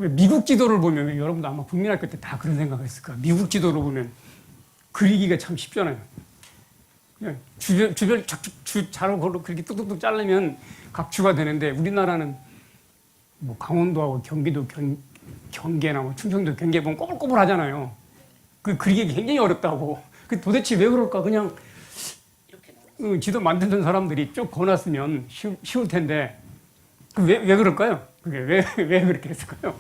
미국 지도를 보면 여러분도 아마 국민학교 때 다 그런 생각을 했을 거야. 미국 지도를 보면 그리기가 참 쉽잖아요. 그냥 주별 자로 그렇게 뚝뚝뚝 자르면 각주가 되는데 우리나라는 뭐 강원도하고 경기도 경계나 뭐 충청도 경계 보면 꼬불꼬불 하잖아요. 그 그리기 굉장히 어렵다고. 그 도대체 왜 그럴까? 그냥 지도 만들던 사람들이 쭉 거놨으면 쉬울 텐데 왜 그럴까요? 그게 왜 그렇게 했을까요?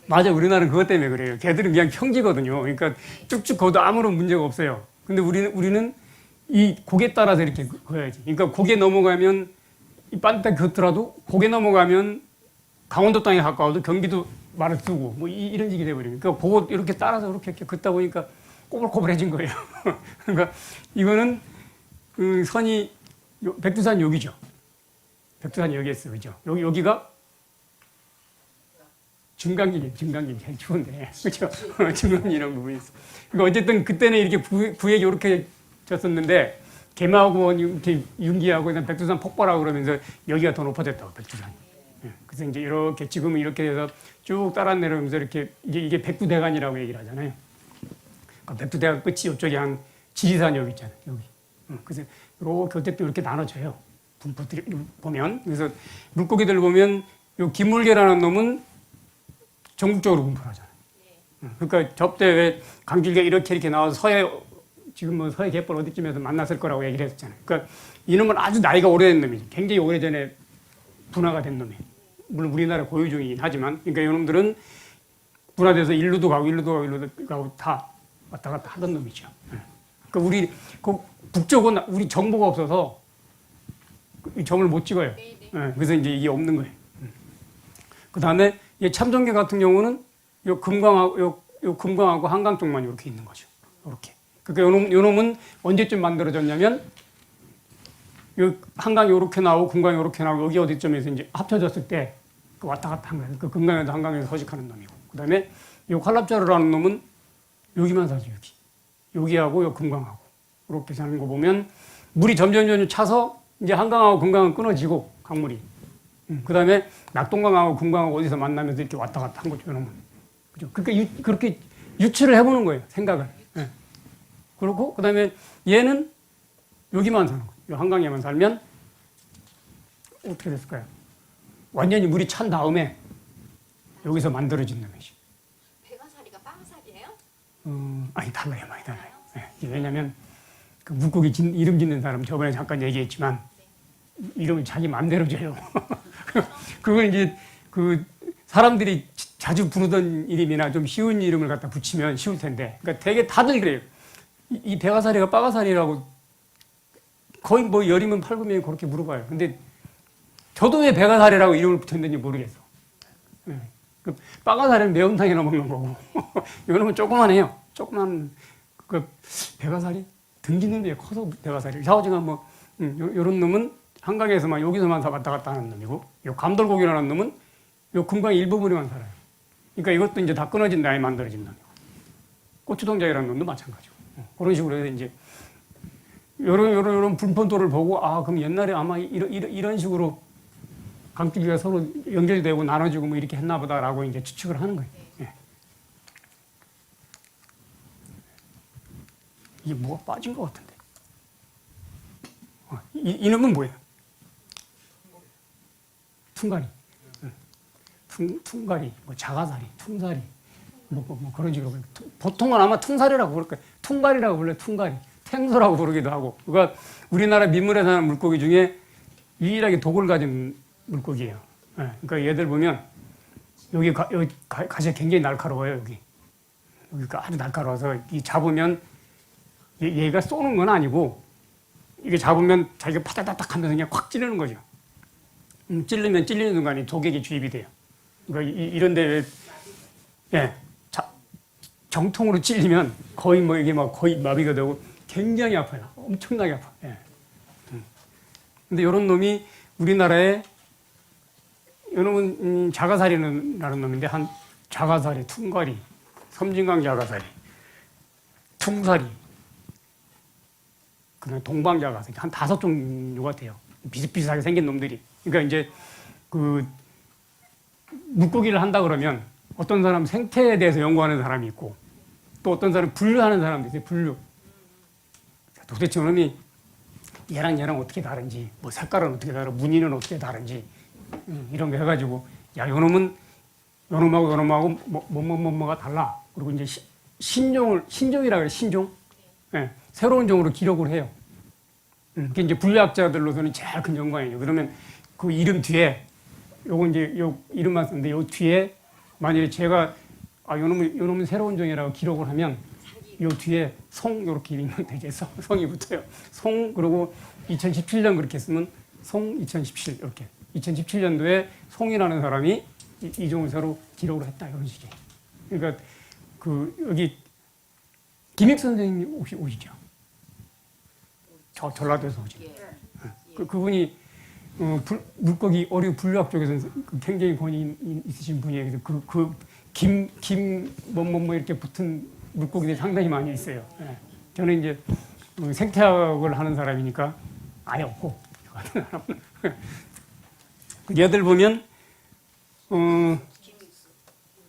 맞아, 우리나라는 그것 때문에 그래요. 걔들은 그냥 평지거든요. 그러니까 쭉쭉 거도 아무런 문제가 없어요. 근데 우리는 이 고개 따라서 이렇게 그어야지. 그러니까 고개 넘어가면 이 빤딱 걷더라도 고개 넘어가면 강원도 땅에 가까워도 경기도 말을 쓰고 뭐 이런 식이 돼버리니까 그러니까 그거 이렇게 따라서 이렇게 걷다 보니까 꼬불꼬불해진 거예요. 그러니까 이거는 그 선이 백두산 여기죠. 백두산 여기였어, 그죠? 여기가 중간길 제일 추운데, 그죠? 중간이라는 부분이 있어. 그러니까 어쨌든 그때는 이렇게 구획이 이렇게 졌었는데, 개마하고 이렇게 융기하고 그다음 백두산 폭발하고 그러면서 여기가 더 높아졌다고, 백두산이. 그래서 이제 이렇게 지금은 이렇게 해서 쭉 따라 내려오면서 이렇게 이게 백두대간이라고 얘기를 하잖아요. 그러니까 백두대간 끝이 이쪽에 한 지리산 여기 있잖아요, 여기. 그래서 이렇게 어쨌든 이렇게 나눠져요. 분포들이 보면. 그래서 물고기들 보면 요 기물개라는 놈은 전국적으로 분포하잖아요. 그러니까 접대 왜 강줄기가 이렇게 나와서 지금 뭐 서해 갯벌 어디쯤에서 만났을 거라고 얘기를 했었잖아요. 그러니까 이놈은 아주 나이가 오래된 놈이죠. 굉장히 오래전에 분화가 된 놈이에요. 물론 우리나라 고유종이긴 하지만, 그러니까 이놈들은 분화돼서 일루도 가고 다 왔다 갔다 하던 놈이죠. 그러니까 우리 그 북쪽은 우리 정보가 없어서 점을 못 찍어요. 그래서 이제 이게 없는 거예요. 그 다음에 참전개 같은 경우는 요 금강하고 한강 쪽만 이렇게 있는 거죠. 이렇게. 그러니까 요 놈은 언제쯤 만들어졌냐면 요 한강이 이렇게 나오고 금강이 이렇게 나오고 여기 어디쯤에서 이제 합쳐졌을 때 왔다 갔다 한 거예요. 그 금강에서 한강에서 서식하는 놈이고. 그 다음에 요 칼랍자루라는 놈은 여기만 살죠. 여기하고 요 금강하고 이렇게 사는 거 보면 물이 점점 차서 이제 한강하고 금강은 끊어지고 강물이. 그 다음에 낙동강하고 금강하고 어디서 만나면서 이렇게 왔다 갔다 한 거죠, 여러분. 그죠? 그렇게 유추를 해보는 거예요, 생각을. 예. 그렇고, 그 다음에 얘는 여기만 사는 거예요. 요 한강에만 살면 어떻게 됐을까요? 완전히 물이 찬 다음에 여기서 만들어진 놈이죠. 백화사리가 빵사리예요? 아니, 달라요, 많이 달라요. 예. 왜냐면 그 물고기 이름 짓는 사람 저번에 잠깐 얘기했지만 이름을 자기 마음대로 줘요. 그건 이제 그 사람들이 자주 부르던 이름이나 좀 쉬운 이름을 갖다 붙이면 쉬울 텐데, 그러니까 되게 다들 그래요. 이 백화사리가 빠가사리라고 거의 뭐 열이면 팔구면 그렇게 물어봐요. 근데 저도 왜 백화사리라고 이름을 붙였는지 모르겠어. 그 빠가사리는 매운탕에나 먹는 거고, 이거는 조그만해요. 조그만 그 백화사리 등 짓는 데 커서 백화사리. 샤오징어 뭐 요런 놈은 한강에서만 여기서만 왔다 갔다 하는 놈이고, 요 감돌고기라는 놈은 요 금강 일부분에만 살아요. 그러니까 이것도 이제 다 끊어진 다음에 만들어진 놈이고, 고추동작이라는 놈도 마찬가지고, 그런 식으로 해서 이제 요런 분포도를 보고 그럼 옛날에 아마 이런 식으로 강줄기가 서로 연결이 되고 나눠지고 뭐 이렇게 했나 보다라고 이제 추측을 하는 거예요. 예. 이게 뭐가 빠진 것 같은데. 이놈은 뭐예요? 퉁가리. 퉁가리, 뭐 자가사리, 퉁사리, 뭐 그런 식으로. 보통은 아마 퉁사리라고 부를 거예요. 퉁가리라고 불러요, 퉁가리. 탱소라고 부르기도 하고. 그러니까 우리나라 민물에 사는 물고기 중에 유일하게 독을 가진 물고기예요. 그러니까 얘들 보면 여기 가시가 굉장히 날카로워요, 여기가 아주 날카로워서 이 잡으면 얘가 쏘는 건 아니고 이게 잡으면 자기가 파다닥 하면서 그냥 확 찌르는 거죠. 찔리면 찔리는 순간에 독에게 주입이 돼요. 그러니까 이런데 정통으로 찔리면 거의 뭐 이게 막 거의 마비가 되고 굉장히 아파요. 엄청나게 아파. 근데 이런 놈이 우리나라에 이놈은 자가사리라는 놈인데 한 자가사리, 퉁가리, 섬진강 자가사리, 퉁사리, 그다음에 동방자가사리 한 5종류가 돼요. 비슷비슷하게 생긴 놈들이. 그러니까 이제 그 물고기를 한다 그러면 어떤 사람 생태에 대해서 연구하는 사람이 있고 또 어떤 사람 분류하는 사람도 있어요. 분류. 도대체 이놈이 얘랑 어떻게 다른지, 뭐 색깔은 어떻게 다르고 무늬는 어떻게 다른지 이런 거 해가지고 야 요놈은 요놈하고 뭐가 달라. 그리고 이제 신종이라 그래 신종. 예, 새로운 종으로 기록을 해요. 그게 이제 분류학자들로서는 제일 큰 영광이에요. 그러면 그 이름 뒤에 요거 이제 요 이름만 쓰는데 요 뒤에 만약에 제가 요놈은 새로운 종이라고 기록을 하면 요 뒤에 송 이렇게 이름이 되게 성이 붙어요. 송 그리고 2017년 그렇게 쓰면 송 2017 이렇게 2017년도에 송이라는 사람이 이 종을 새로 기록을 했다 이런 식이에요. 그러니까 그 여기 김익 선생님 혹시 오시죠? 저 전라도에서 오죠. 그분이 물고기 어류 분류학 쪽에서는 굉장히 권위 있으신 분이에요. 그래서 김 이렇게 붙은 물고기들이 상당히 많이 있어요. 예. 저는 이제 생태학을 하는 사람이니까 아예 없고 얘들 보면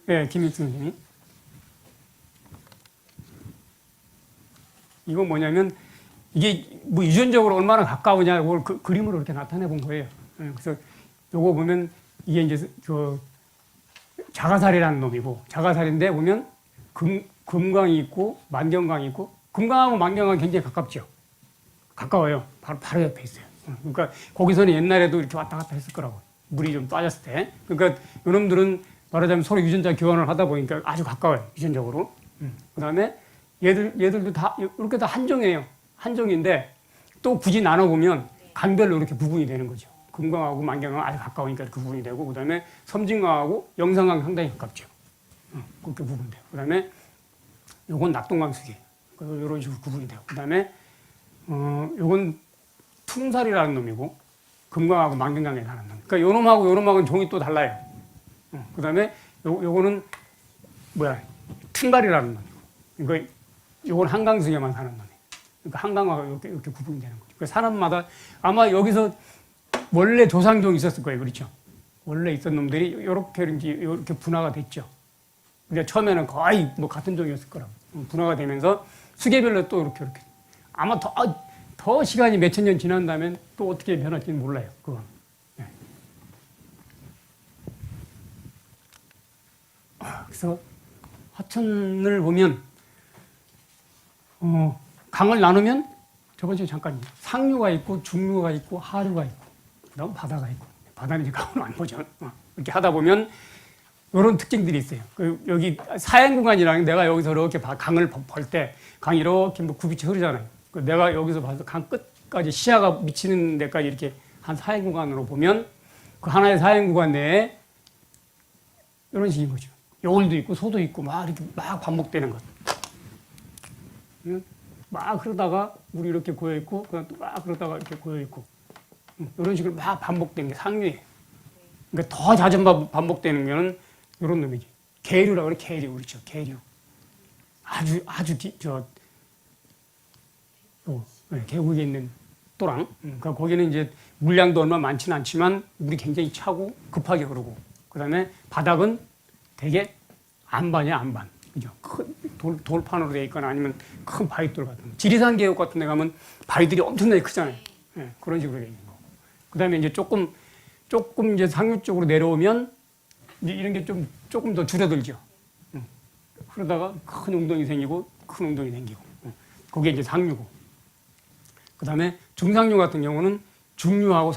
예, 김익수 선생님 이건 뭐냐면 이게 뭐 유전적으로 얼마나 가까우냐 이걸 그림으로 이렇게 나타내 본 거예요. 예, 그래서 요거 보면 이게 이제 그 자가살이라는 놈이고 자가살인데 보면 금강이 있고 만경강이 있고 금강하고 만경강이 굉장히 가깝죠. 가까워요. 바로 옆에 있어요. 그러니까 거기서는 옛날에도 이렇게 왔다 갔다 했을 거라고. 물이 좀 빠졌을 때. 그러니까 이놈들은 말하자면 서로 유전자 교환을 하다 보니까 아주 가까워요. 유전적으로. 그다음에 얘들도 다 이렇게 다 한종이에요. 한종인데 또 굳이 나눠보면 강별로 이렇게 부분이 되는 거죠. 금강하고 만경강은 아주 가까우니까 그 부분이 되고 그다음에 섬진강하고 영산강 상당히 가깝죠. 그렇게 부분돼요. 그다음에 요건 낙동강수기 이런 식으로 구분이 돼요. 그다음에 요건 퉁살이라는 놈이고 금강하고 만경강에 사는 놈. 그러니까 요 놈하고는 종이 또 달라요. 그다음에 요거는 퉁갈이라는 놈이고 그러니까 요건 한강수에만 사는 놈이에요. 그러니까 한강하고 이렇게 구분이 되는 거죠. 그러니까 사람마다 아마 여기서 원래 조상종이 있었을 거예요. 그렇죠? 원래 있던 놈들이 이렇게 분화가 됐죠. 근데 처음에는 거의 뭐 같은 종이었을 거라고. 분화가 되면서 수계별로 또 이렇게 아마 더 시간이 몇천 년 지난 다음에 또 어떻게 변할지는 몰라요. 그건. 네. 그래서 하천을 보면 강을 나누면 저번 주에 잠깐 상류가 있고 중류가 있고 하류가 있고 그다음 바다가 있고 바다는 이제 강을 안 보죠. 이렇게 하다 보면 이런 특징들이 있어요. 여기 사행구간이라는 내가 여기서 이렇게 강을 볼 때 강이 이렇게 뭐 굽이치 흐르잖아요. 내가 여기서 봐서 강 끝까지 시야가 미치는 데까지 이렇게 한 사행구간으로 보면 그 하나의 사행구간 내에 이런 식인 거죠. 여울도 있고 소도 있고 막 이렇게 막 반복되는 것. 막 흐르다가 물이 이렇게 고여 있고 그다음 또 막 흐르다가 이렇게 고여 있고 이런 식으로 막 반복되는 게 상류예요. 그러니까 더 자주 반복되는 거는 이런 놈이지. 계류라고 그래, 계류. 그렇죠. 계류. 계곡에 있는 또랑. 그러니까 거기는 이제 물량도 얼마 많지는 않지만 물이 굉장히 차고 급하게 흐르고. 그 다음에 바닥은 되게 안반이야, 안반. 그죠. 큰 돌판으로 되어 있거나 아니면 큰 바위돌 같은 거. 지리산 계곡 같은 데 가면 바위들이 엄청나게 크잖아요. 네, 그런 식으로 되어 있는 거. 그 다음에 이제 조금 이제 상류 쪽으로 내려오면 이제 이런 게 조금 더 줄어들죠. 그러다가 큰 웅덩이 생기고 큰 웅덩이 생기고. 그게 이제 상류고. 그 다음에 중상류 같은 경우는 중류하고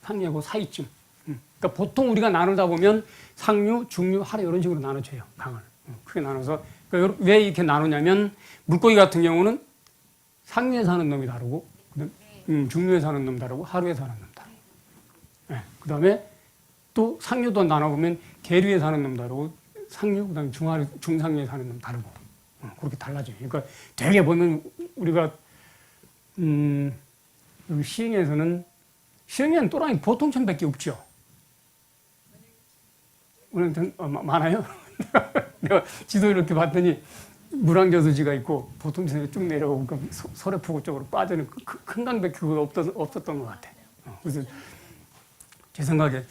상류하고 사이쯤. 그러니까 보통 우리가 나누다 보면 상류, 중류, 하류 이런 식으로 나눠줘요. 강을. 크게 나눠서. 그러니까 왜 이렇게 나누냐면 물고기 같은 경우는 상류에 사는 놈이 다르고 중류에 사는 놈 다르고 하류에 사는 놈 다르고. 네. 그 다음에 또 상류도 나눠보면 계류에 사는 놈 다르고 상류, 그 다음에 중하류, 중상류에 사는 놈 다르고. 그렇게 달라져요. 그러니까 되게 보면 우리가 여기 시흥에서는 또랑이 보통천밖에 없죠. 많아요? 내가 지도 이렇게 봤더니 물왕저수지가 있고 보통천에 쭉 내려오고 서래포구 쪽으로 빠지는 큰 강밖에 그거 없었던 것 같아. 그래서 제 생각에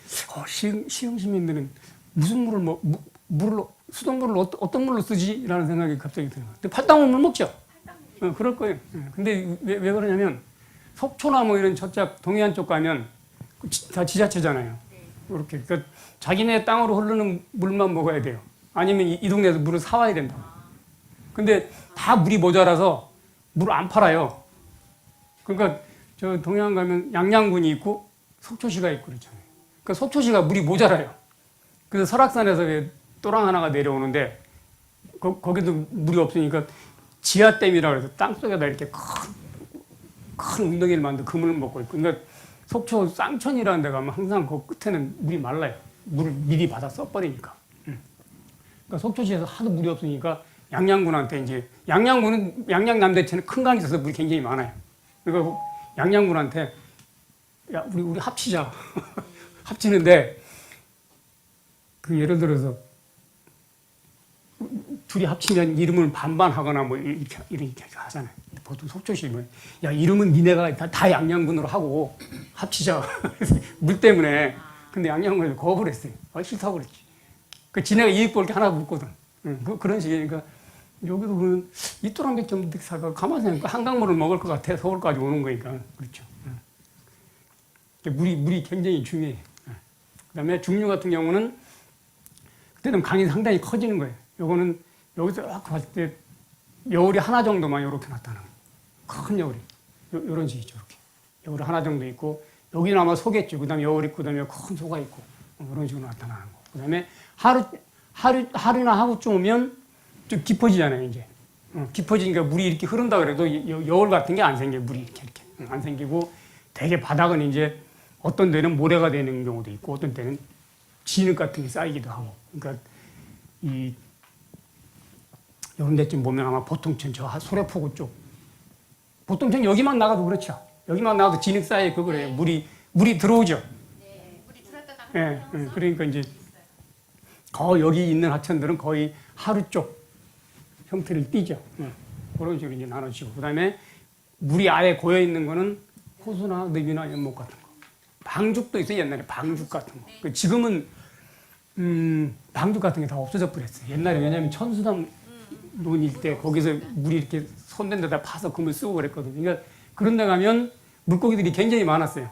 시흥 시민들은 무슨 물을 물을 수돗물을 어떤 물로 쓰지라는 생각이 갑자기 드는 거예요. 근데 팔당물 먹죠. 그럴 거예요. 근데 왜 그러냐면 속초나 뭐 이런 저쪽 동해안 쪽 가면 다 지자체잖아요. 이렇게 그러니까 자기네 땅으로 흐르는 물만 먹어야 돼요. 아니면 이 동네에서 물을 사와야 된다. 근데 다 물이 모자라서 물을 안 팔아요. 그러니까 저 동해안 가면 양양군이 있고 속초시가 있고 그렇잖아요. 그러니까 속초시가 물이 모자라요. 그래서 설악산에서 왜 또랑 하나가 내려오는데 거기도 물이 없으니까 지하댐이라고 해서 땅속에다 이렇게 큰 웅덩이를 만들어 그 물을 먹고 있고. 그러니까 속초 쌍천이라는 데 가면 항상 그 끝에는 물이 말라요. 물을 미리 받아 써버리니까. 그러니까 속초시에서 하도 물이 없으니까 양양군한테 이제 양양군은 양양남대천에 큰 강이 있어서 물이 굉장히 많아요. 그러니까 양양군한테 야 우리 합치자. 합치는데 그 예를 들어서 둘이 합치면 이름을 반반하거나 뭐 이렇게 하잖아요. 보통 속초시 뭐 야 이름은 니네가 다 양양군으로 하고 합치자. 물 때문에. 근데 양양군에서 거부를 했어요. 싫다고 그랬지. 그 지네가 이익 볼 게 하나 없거든. 그런 식이니까 여기도 그런 이또랑백 좀 살까 가만히 생각하니까 한강물을 먹을 것 같아 서울까지 오는 거니까 그렇죠. 물이 굉장히 중요해요. 그다음에 중류 같은 경우는 그때는 강이 상당히 커지는 거예요. 요거는 여기서 딱 봤을 때 여울이 하나 정도만 이렇게 나타나는 거예요. 큰 여울이 요런 식이죠. 이렇게 여울이 하나 정도 있고 여기는 아마 소겠죠. 그다음에 여울 있고 그다음에 큰 소가 있고 이런 식으로 나타나는 거. 그다음에 하루나 하루쯤 오면 좀 깊어지잖아요. 이제 깊어지니까 물이 이렇게 흐른다 그래도 여울 같은 게 안 생겨요. 물이 이렇게 안 생기고 되게 바닥은 이제 어떤 데는 모래가 되는 경우도 있고 어떤 때는 진흙 같은 게 쌓이기도 하고. 그러니까 이런 데쯤 보면 아마 보통천 저 소래포구 쪽 보통천 여기만 나가도 그렇죠. 여기만 나가도 진흙 쌓여 있고 그래요. 물이 들어오죠. 네, 물이 들어왔다가 그러니까 이제 거의 여기 있는 하천들은 거의 하루 쪽 형태를 띠죠. 그런 식으로 이제 나눠지고 그다음에 물이 아예 고여 있는 거는 호수나 늪이나 연못 같은 거. 방죽도 있어요. 옛날에 방죽 같은 거. 지금은 방죽 같은 게 다 없어져 버렸어요. 옛날에 왜냐하면 천수당 논일 때 거기서 물이 이렇게 손댄 데다 파서 그물 쓰고 그랬거든요. 그러니까 그런 데 가면 물고기들이 굉장히 많았어요.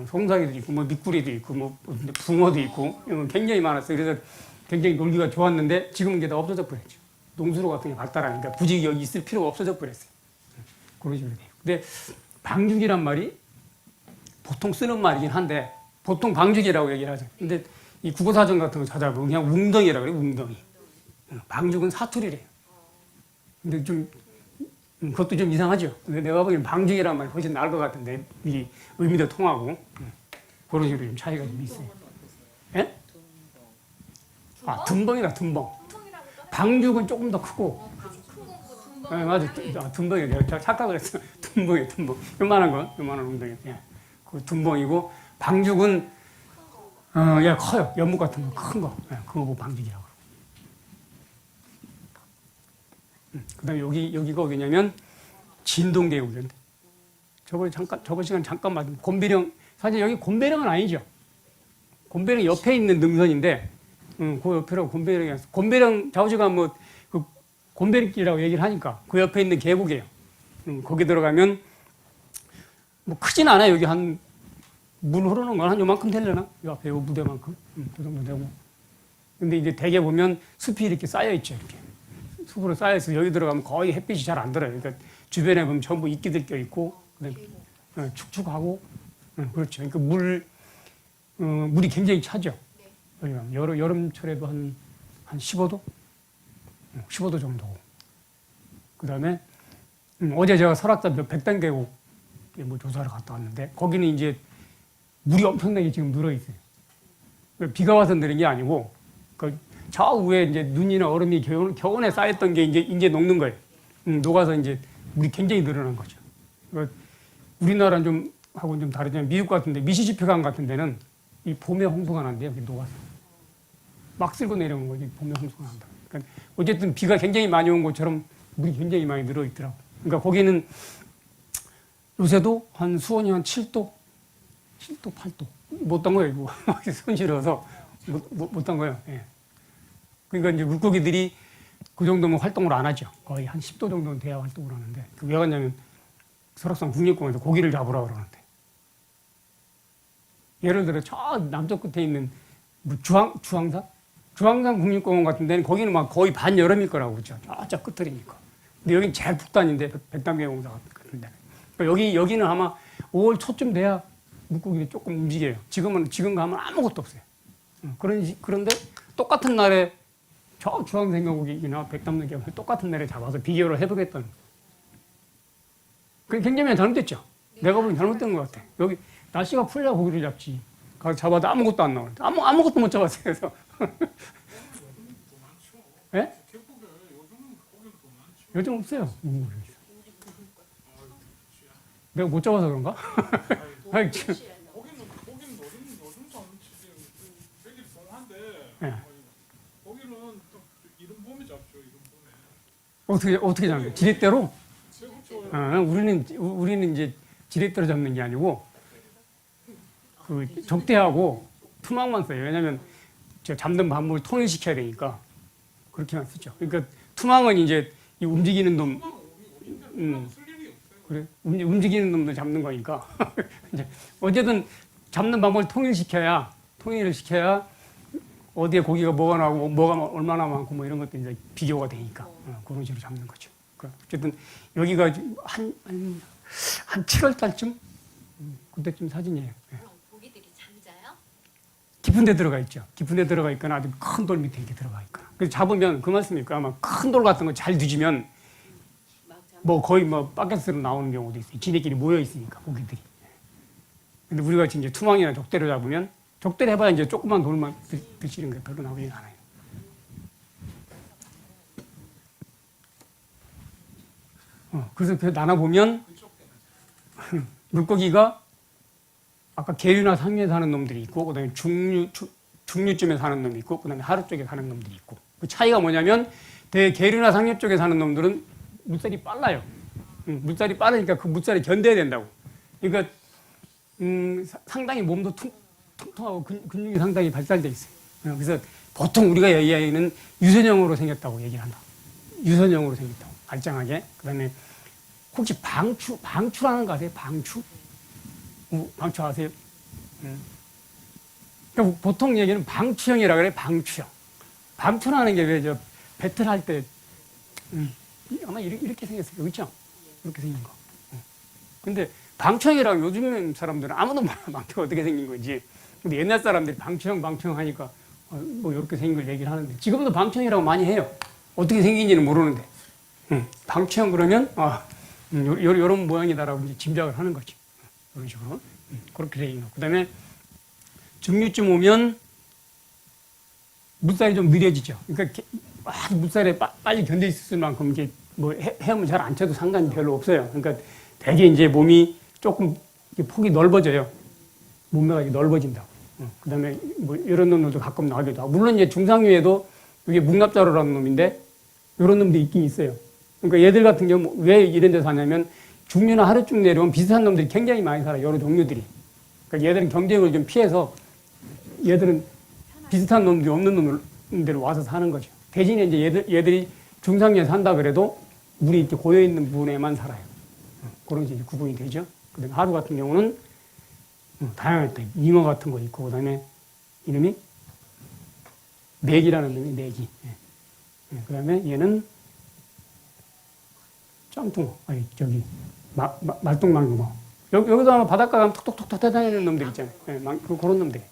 송사기도 있고 뭐 미꾸리도 있고 뭐 붕어도 있고 굉장히 많았어요. 그래서 굉장히 놀기가 좋았는데 지금은 이게 다 없어져 버렸죠. 농수로 같은 게 발달하니까 굳이 여기 있을 필요가 없어져 버렸어요. 그런 식으로 돼요. 근데 방죽이란 말이 보통 쓰는 말이긴 한데 보통 방죽이라고 얘기를 하죠. 근데 이 국어사전 같은 거 찾아보면 그냥 웅덩이라고 그래요. 웅덩이. 방죽은 사투리래요. 근데 좀 그것도 좀 이상하죠. 근데 내가 보기엔 방죽이란 말이 훨씬 나을 것 같은데 이 의미도 통하고 그런 식으로 좀 차이가 좀 있어요. 예? 아 둔벙이다 둔벙. 방죽은 조금 더 크고. 네, 맞아. 둔벙이 내가 착각을 했어. 둔벙이에요, 둔벙. 요만한 거, 요만한 웅덩이. 예. 그 둔벙이고, 방죽은, 예, 커요. 연못 같은 거, 큰 거. 예, 그거 보고 방죽이라고. 그 다음에 여기가 어디냐면, 진동계곡인데. 저번 시간 잠깐 말씀, 곤배령, 사실 여기 곤배령은 아니죠. 곤배령 옆에 있는 능선인데, 그 옆이라고 곤배령이 곤배령 좌우지가 뭐, 곤배령길이라고 얘기를 하니까 그 옆에 있는 계곡이에요. 거기 들어가면 뭐 크진 않아요. 여기 한 물 흐르는 건 한 요만큼 되려나? 이 앞에 요 무대만큼 그 정도 되고. 근데 이제 대개 보면 숲이 이렇게 쌓여 있죠. 이렇게 숲으로 쌓여 있어 여기 들어가면 거의 햇빛이 잘 안 들어요. 그러니까 주변에 보면 전부 이끼들 껴 있고 축축하고 그렇죠. 그러니까 물이 굉장히 차죠. 여름철에도 한 15도? 15도 정도. 그 다음에, 어제 제가 설악산 백단계곡 뭐 조사를 갔다 왔는데, 거기는 이제 물이 엄청나게 지금 늘어있어요. 비가 와서 늘은 게 아니고, 그 좌우에 이제 눈이나 얼음이 겨울에 쌓였던 게 이제 녹는 거예요. 녹아서 이제 물이 굉장히 늘어난 거죠. 우리나라는 좀, 하고는 좀 다르지만, 미국 같은데, 미시시피 강 같은 데는 이 봄에 홍수가 난대요. 녹아서. 막 쓸고 내려오는 거지, 봄에 홍수가 난다. 그러니까 어쨌든 비가 굉장히 많이 온 것처럼 물이 굉장히 많이 늘어 있더라고. 그러니까 거기는 요새도 한 수온이 한 7도, 8도 못 던 거예요. 손 실어서 못한 거예요. 예. 그러니까 이제 물고기들이 그 정도면 활동을 안 하죠. 거의 한 10도 정도는 돼야 활동을 하는데, 그 왜 갔냐면 설악산 국립공원에서 고기를 잡으라 그러는데, 예를 들어 저 남쪽 끝에 있는 뭐 주황산 국립공원 같은 데는 거기는 막 거의 반여름일 거라고 그러죠. 저쪽 끝들이니까. 근데 여긴 제일 북단인데, 백담계공사 같은 데. 그러니까 여기는 아마 5월 초쯤 돼야 물고기가 조금 움직여요. 지금 가면 아무것도 없어요. 그런데 똑같은 날에 저 주황생명고기나 백담계공사 똑같은 날에 잡아서 비교를 해보겠다는. 그게 굉장히 잘못됐죠. 내가 보기엔 잘못된 것 같아. 여기 날씨가 풀려야 고기를 잡지. 가서 잡아도 아무것도 안 나오는데 아무것도 못 잡았어요. 그래서 예? 요즘 없어요. 내가 못 잡아서 그런가? 아니, 지금. 거기는 노중산 지금 되게 동한데 예. 거기는 또 이른 봄에 잡죠. 이른 봄에. 어떻게 잡는? 지렛대로? 그렇죠. 우리는 이제 지렛대로 잡는 게 아니고 그 적대하고 투망만 써요. 왜냐하면 저 잡는 반물 통일시켜야 되니까 그렇게만 쓰죠. 그러니까 투망은 이제 이 움직이는 놈, 쓸 일이 없어요. 그래 움직이는 놈도 잡는 거니까 이제 어쨌든 잡는 방법을 통일을 시켜야 어디에 고기가 뭐가 나오고 뭐가 얼마나 많고 뭐 이런 것도 이제 비교가 되니까 그런 식으로 잡는 거죠. 어쨌든 여기가 한 7월 달쯤 그때쯤 사진이에요. 예. 그럼 고기들이 잠자요? 깊은 데 들어가 있죠. 깊은 데 들어가 있거나 아주 큰 돌 밑에 이렇게 들어가 있거나. 그래서 잡으면 그 말씀입니까? 아마 큰 돌 같은 거 잘 뒤지면 뭐 거의 뭐 바켓으로 나오는 경우도 있어요. 지네끼리 모여 있으니까 고기들이. 근데 우리 같이 이제 투망이나 족대로 잡으면 족대를 해봐야 이제 조그만 돌만 드시는 게 별로 나오진 않아요. 그래서 그 나눠보면 물고기가 아까 계류나 상류에 사는 놈들이 있고, 그 다음에 중류쯤에 사는 놈이 있고, 그 다음에 하류 쪽에 사는 놈들이 있고. 그 차이가 뭐냐면, 대계류나 상류 쪽에 사는 놈들은 물살이 빨라요. 물살이 빠르니까 그 물살에 견뎌야 된다고. 그러니까, 상당히 몸도 퉁퉁하고 근육이 상당히 발달돼 있어요. 그래서 보통 우리가 얘기하는 유선형으로 생겼다고 얘기를 한다. 유선형으로 생겼다고. 발장하게. 그 다음에 혹시 방추라는 거 아세요? 방추? 방추 아세요? 그러니까 보통 얘기는 방추형이라고 그래요. 방추형. 방추라는 게 왜 저 배틀 할 때 아마 이렇게 생겼어요. 그렇죠? 이렇게 생긴 거. 근데 방추형이라고 요즘 사람들은 아무도 몰라. 방추가 어떻게 생긴 건지. 근데 옛날 사람들이 방추형 하니까 뭐 이렇게 생긴 걸 얘기를 하는데 지금도 방추형이라고 많이 해요. 어떻게 생긴지는 모르는데. 방추형 그러면 요런 모양이다라고 이제 짐작을 하는 거지. 이런 식으로. 그렇게 돼 있는 거. 그 다음에 중류쯤 오면 물살이 좀 느려지죠. 그러니까 물살에 빨리 견딜 수 있을 만큼 이게 뭐 헤엄을 잘 안 쳐도 상관이 별로 없어요. 그러니까 되게 이제 몸이 조금 폭이 넓어져요. 몸매가 넓어진다고. 그 다음에 뭐 이런 놈들도 가끔 나오기도 하고. 물론 이제 중상류에도 이게 묵납자로라는 놈인데 이런 놈도 있긴 있어요. 그러니까 얘들 같은 경우 왜 이런 데 사냐면 중류나 하류 쪽 내려오면 비슷한 놈들이 굉장히 많이 살아요. 여러 종류들이. 그러니까 얘들은 경쟁을 좀 피해서 얘들은 비슷한 놈들이 없는 놈들로 와서 사는 거죠. 대신에 이제 얘들이 중상류에 산다 그래도 물이 이렇게 고여있는 부분에만 살아요. 그런 식으로 구분이 되죠. 그 다음에 하류 같은 경우는 다양하게 잉어 같은 거 있고, 그 다음에 이름이 맥이라는 놈이 맥이. 그 다음에 얘는 짱뚱어, 말똥망둥어. 여기도 아마 바닷가 가면 톡톡톡 다니는 놈들 있잖아요. 그런 놈들.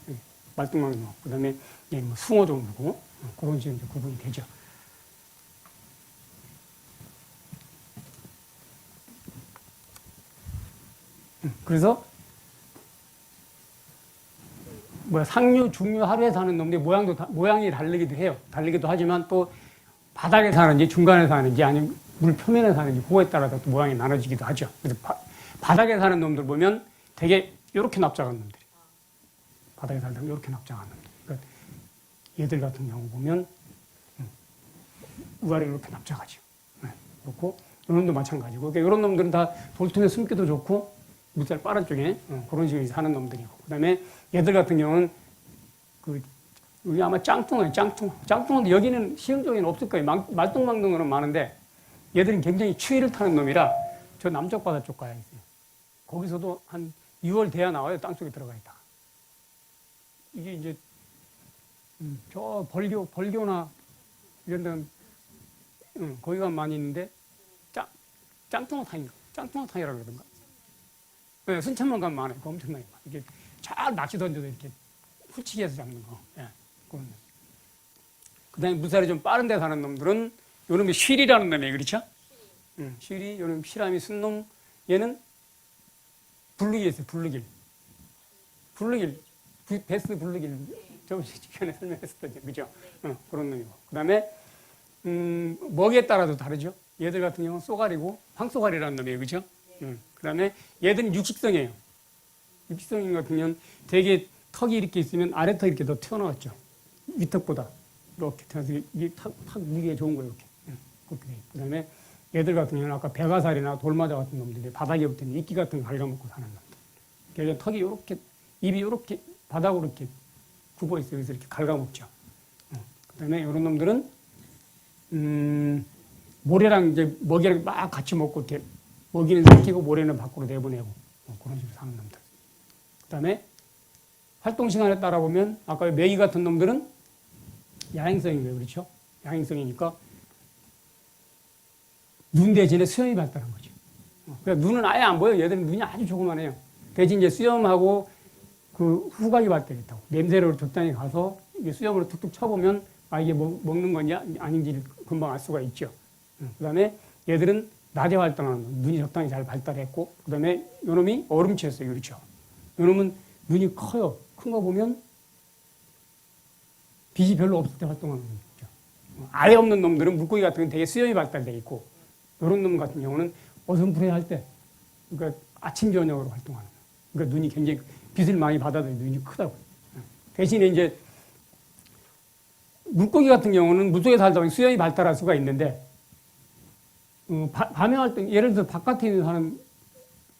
말똥망둥어. 그 다음에 뭐 숭어 종류고, 그런 식으로 구분이 되죠. 그래서, 상류, 중류, 하류에 사는 놈들이 모양이 다르기도 해요. 다르기도 하지만 또 바닥에 사는지 중간에 사는지 아니면 물 표면에 사는지 그거에 따라서 또 모양이 나눠지기도 하죠. 그래서 바닥에 사는 놈들 보면 되게 이렇게 납작한 놈들이. 바닥에 살다 이렇게 납작한 놈들. 그러니까 얘들 같은 경우 보면 우아래 이렇게 납작하죠. 그렇고 이런 놈도 마찬가지고. 그러니까 이런 놈들은 다 돌틈에 숨기도 좋고 물살 빠른 쪽에 그런 식으로 사는 놈들이고. 그다음에 얘들 같은 경우는 그 여기 아마 짱뚱어예요, 짱뚱어. 짱뚱어도 여기는 시흥 쪽에는 없을 거예요. 말똥망둥어는 많은데 얘들은 굉장히 추위를 타는 놈이라 저 남쪽 바다 쪽 가야 있어요. 거기서도 한 6월 돼야 나와요. 땅속에 들어가 있다가. 이게 이제 저 벌교나 이런 데는 거기가 많이 있는데 짱뚱어탕이라고 그러던가. 네, 순천만 가면 많아요. 엄청나게 많아요. 이게 잘 낚시 던져도 이렇게 훌치기 해서 잡는 거. 예, 그런. 그 다음에 물살이 좀 빠른 데 사는 놈들은 요놈이 쉬리라는 놈이에요. 그렇죠? 쉬리, 요놈 피라미 순놈, 얘는 블루길 있어요. 블루길. 베스 블루길. 저번 시간에 설명했었죠. 그죠? 그런 놈이고. 그 다음에, 먹이에 따라도 다르죠. 얘들 같은 경우는 쏘가리고, 황쏘가리라는 놈이에요. 그죠? 그 다음에 얘들은 육식성이에요. 육식성인 같은 경우는 되게 턱이 이렇게 있으면 아래 턱이 이렇게 더 튀어나왔죠. 위턱보다. 이렇게 튀어나와서 이게 턱 위에 좋은 거예요. 이렇게. 그렇게 돼요. 그 다음에 얘들 같은 경우는 아까 베가살이나 돌마자 같은 놈들이 바닥에 붙은 이끼 같은 거 갉아먹고 사는 놈들. 그래서 턱이 이렇게, 입이 이렇게 바닥으로 이렇게 굽어 있어요. 그래서 이렇게 갉아먹죠. 그 다음에 이런 놈들은, 모래랑 이제 먹이를 막 같이 먹고 이렇게 먹이는 삼키고 모래는 밖으로 내보내고 그런 식으로 사는 놈들. 그 다음에 활동 시간에 따라 보면 아까 메기 같은 놈들은 야행성이에요. 그렇죠? 야행성이니까 눈 대신에 수염이 발달한 거죠. 그러니까 눈은 아예 안 보여요. 얘들은 눈이 아주 조그만해요. 대신 이제 수염하고 그 후각이 발달했다고. 냄새를 적당히 가서 이게 수염으로 툭툭 쳐보면 아 이게 먹는 건지 아닌지를 금방 알 수가 있죠. 그 다음에 얘들은 낮에 활동하는 놈, 눈이 적당히 잘 발달했고, 그 다음에 요놈이 얼음치였어요. 그렇죠? 요놈은 눈이 커요. 큰 거 보면 빛이 별로 없을 때 활동하는 놈이죠. 아예 없는 놈들은 물고기 같은 건 되게 수염이 발달되어 있고, 이런 놈 같은 경우는 어슴푸레할 때, 그러니까 아침 저녁으로 활동하는 놈. 그러니까 눈이 굉장히 빛을 많이 받아들이는 눈이 크다고요. 대신에 이제 물고기 같은 경우는 물속에 살다 보면 수염이 발달할 수가 있는데, 밤에 활동, 예를 들어서 바깥에 있는 사람,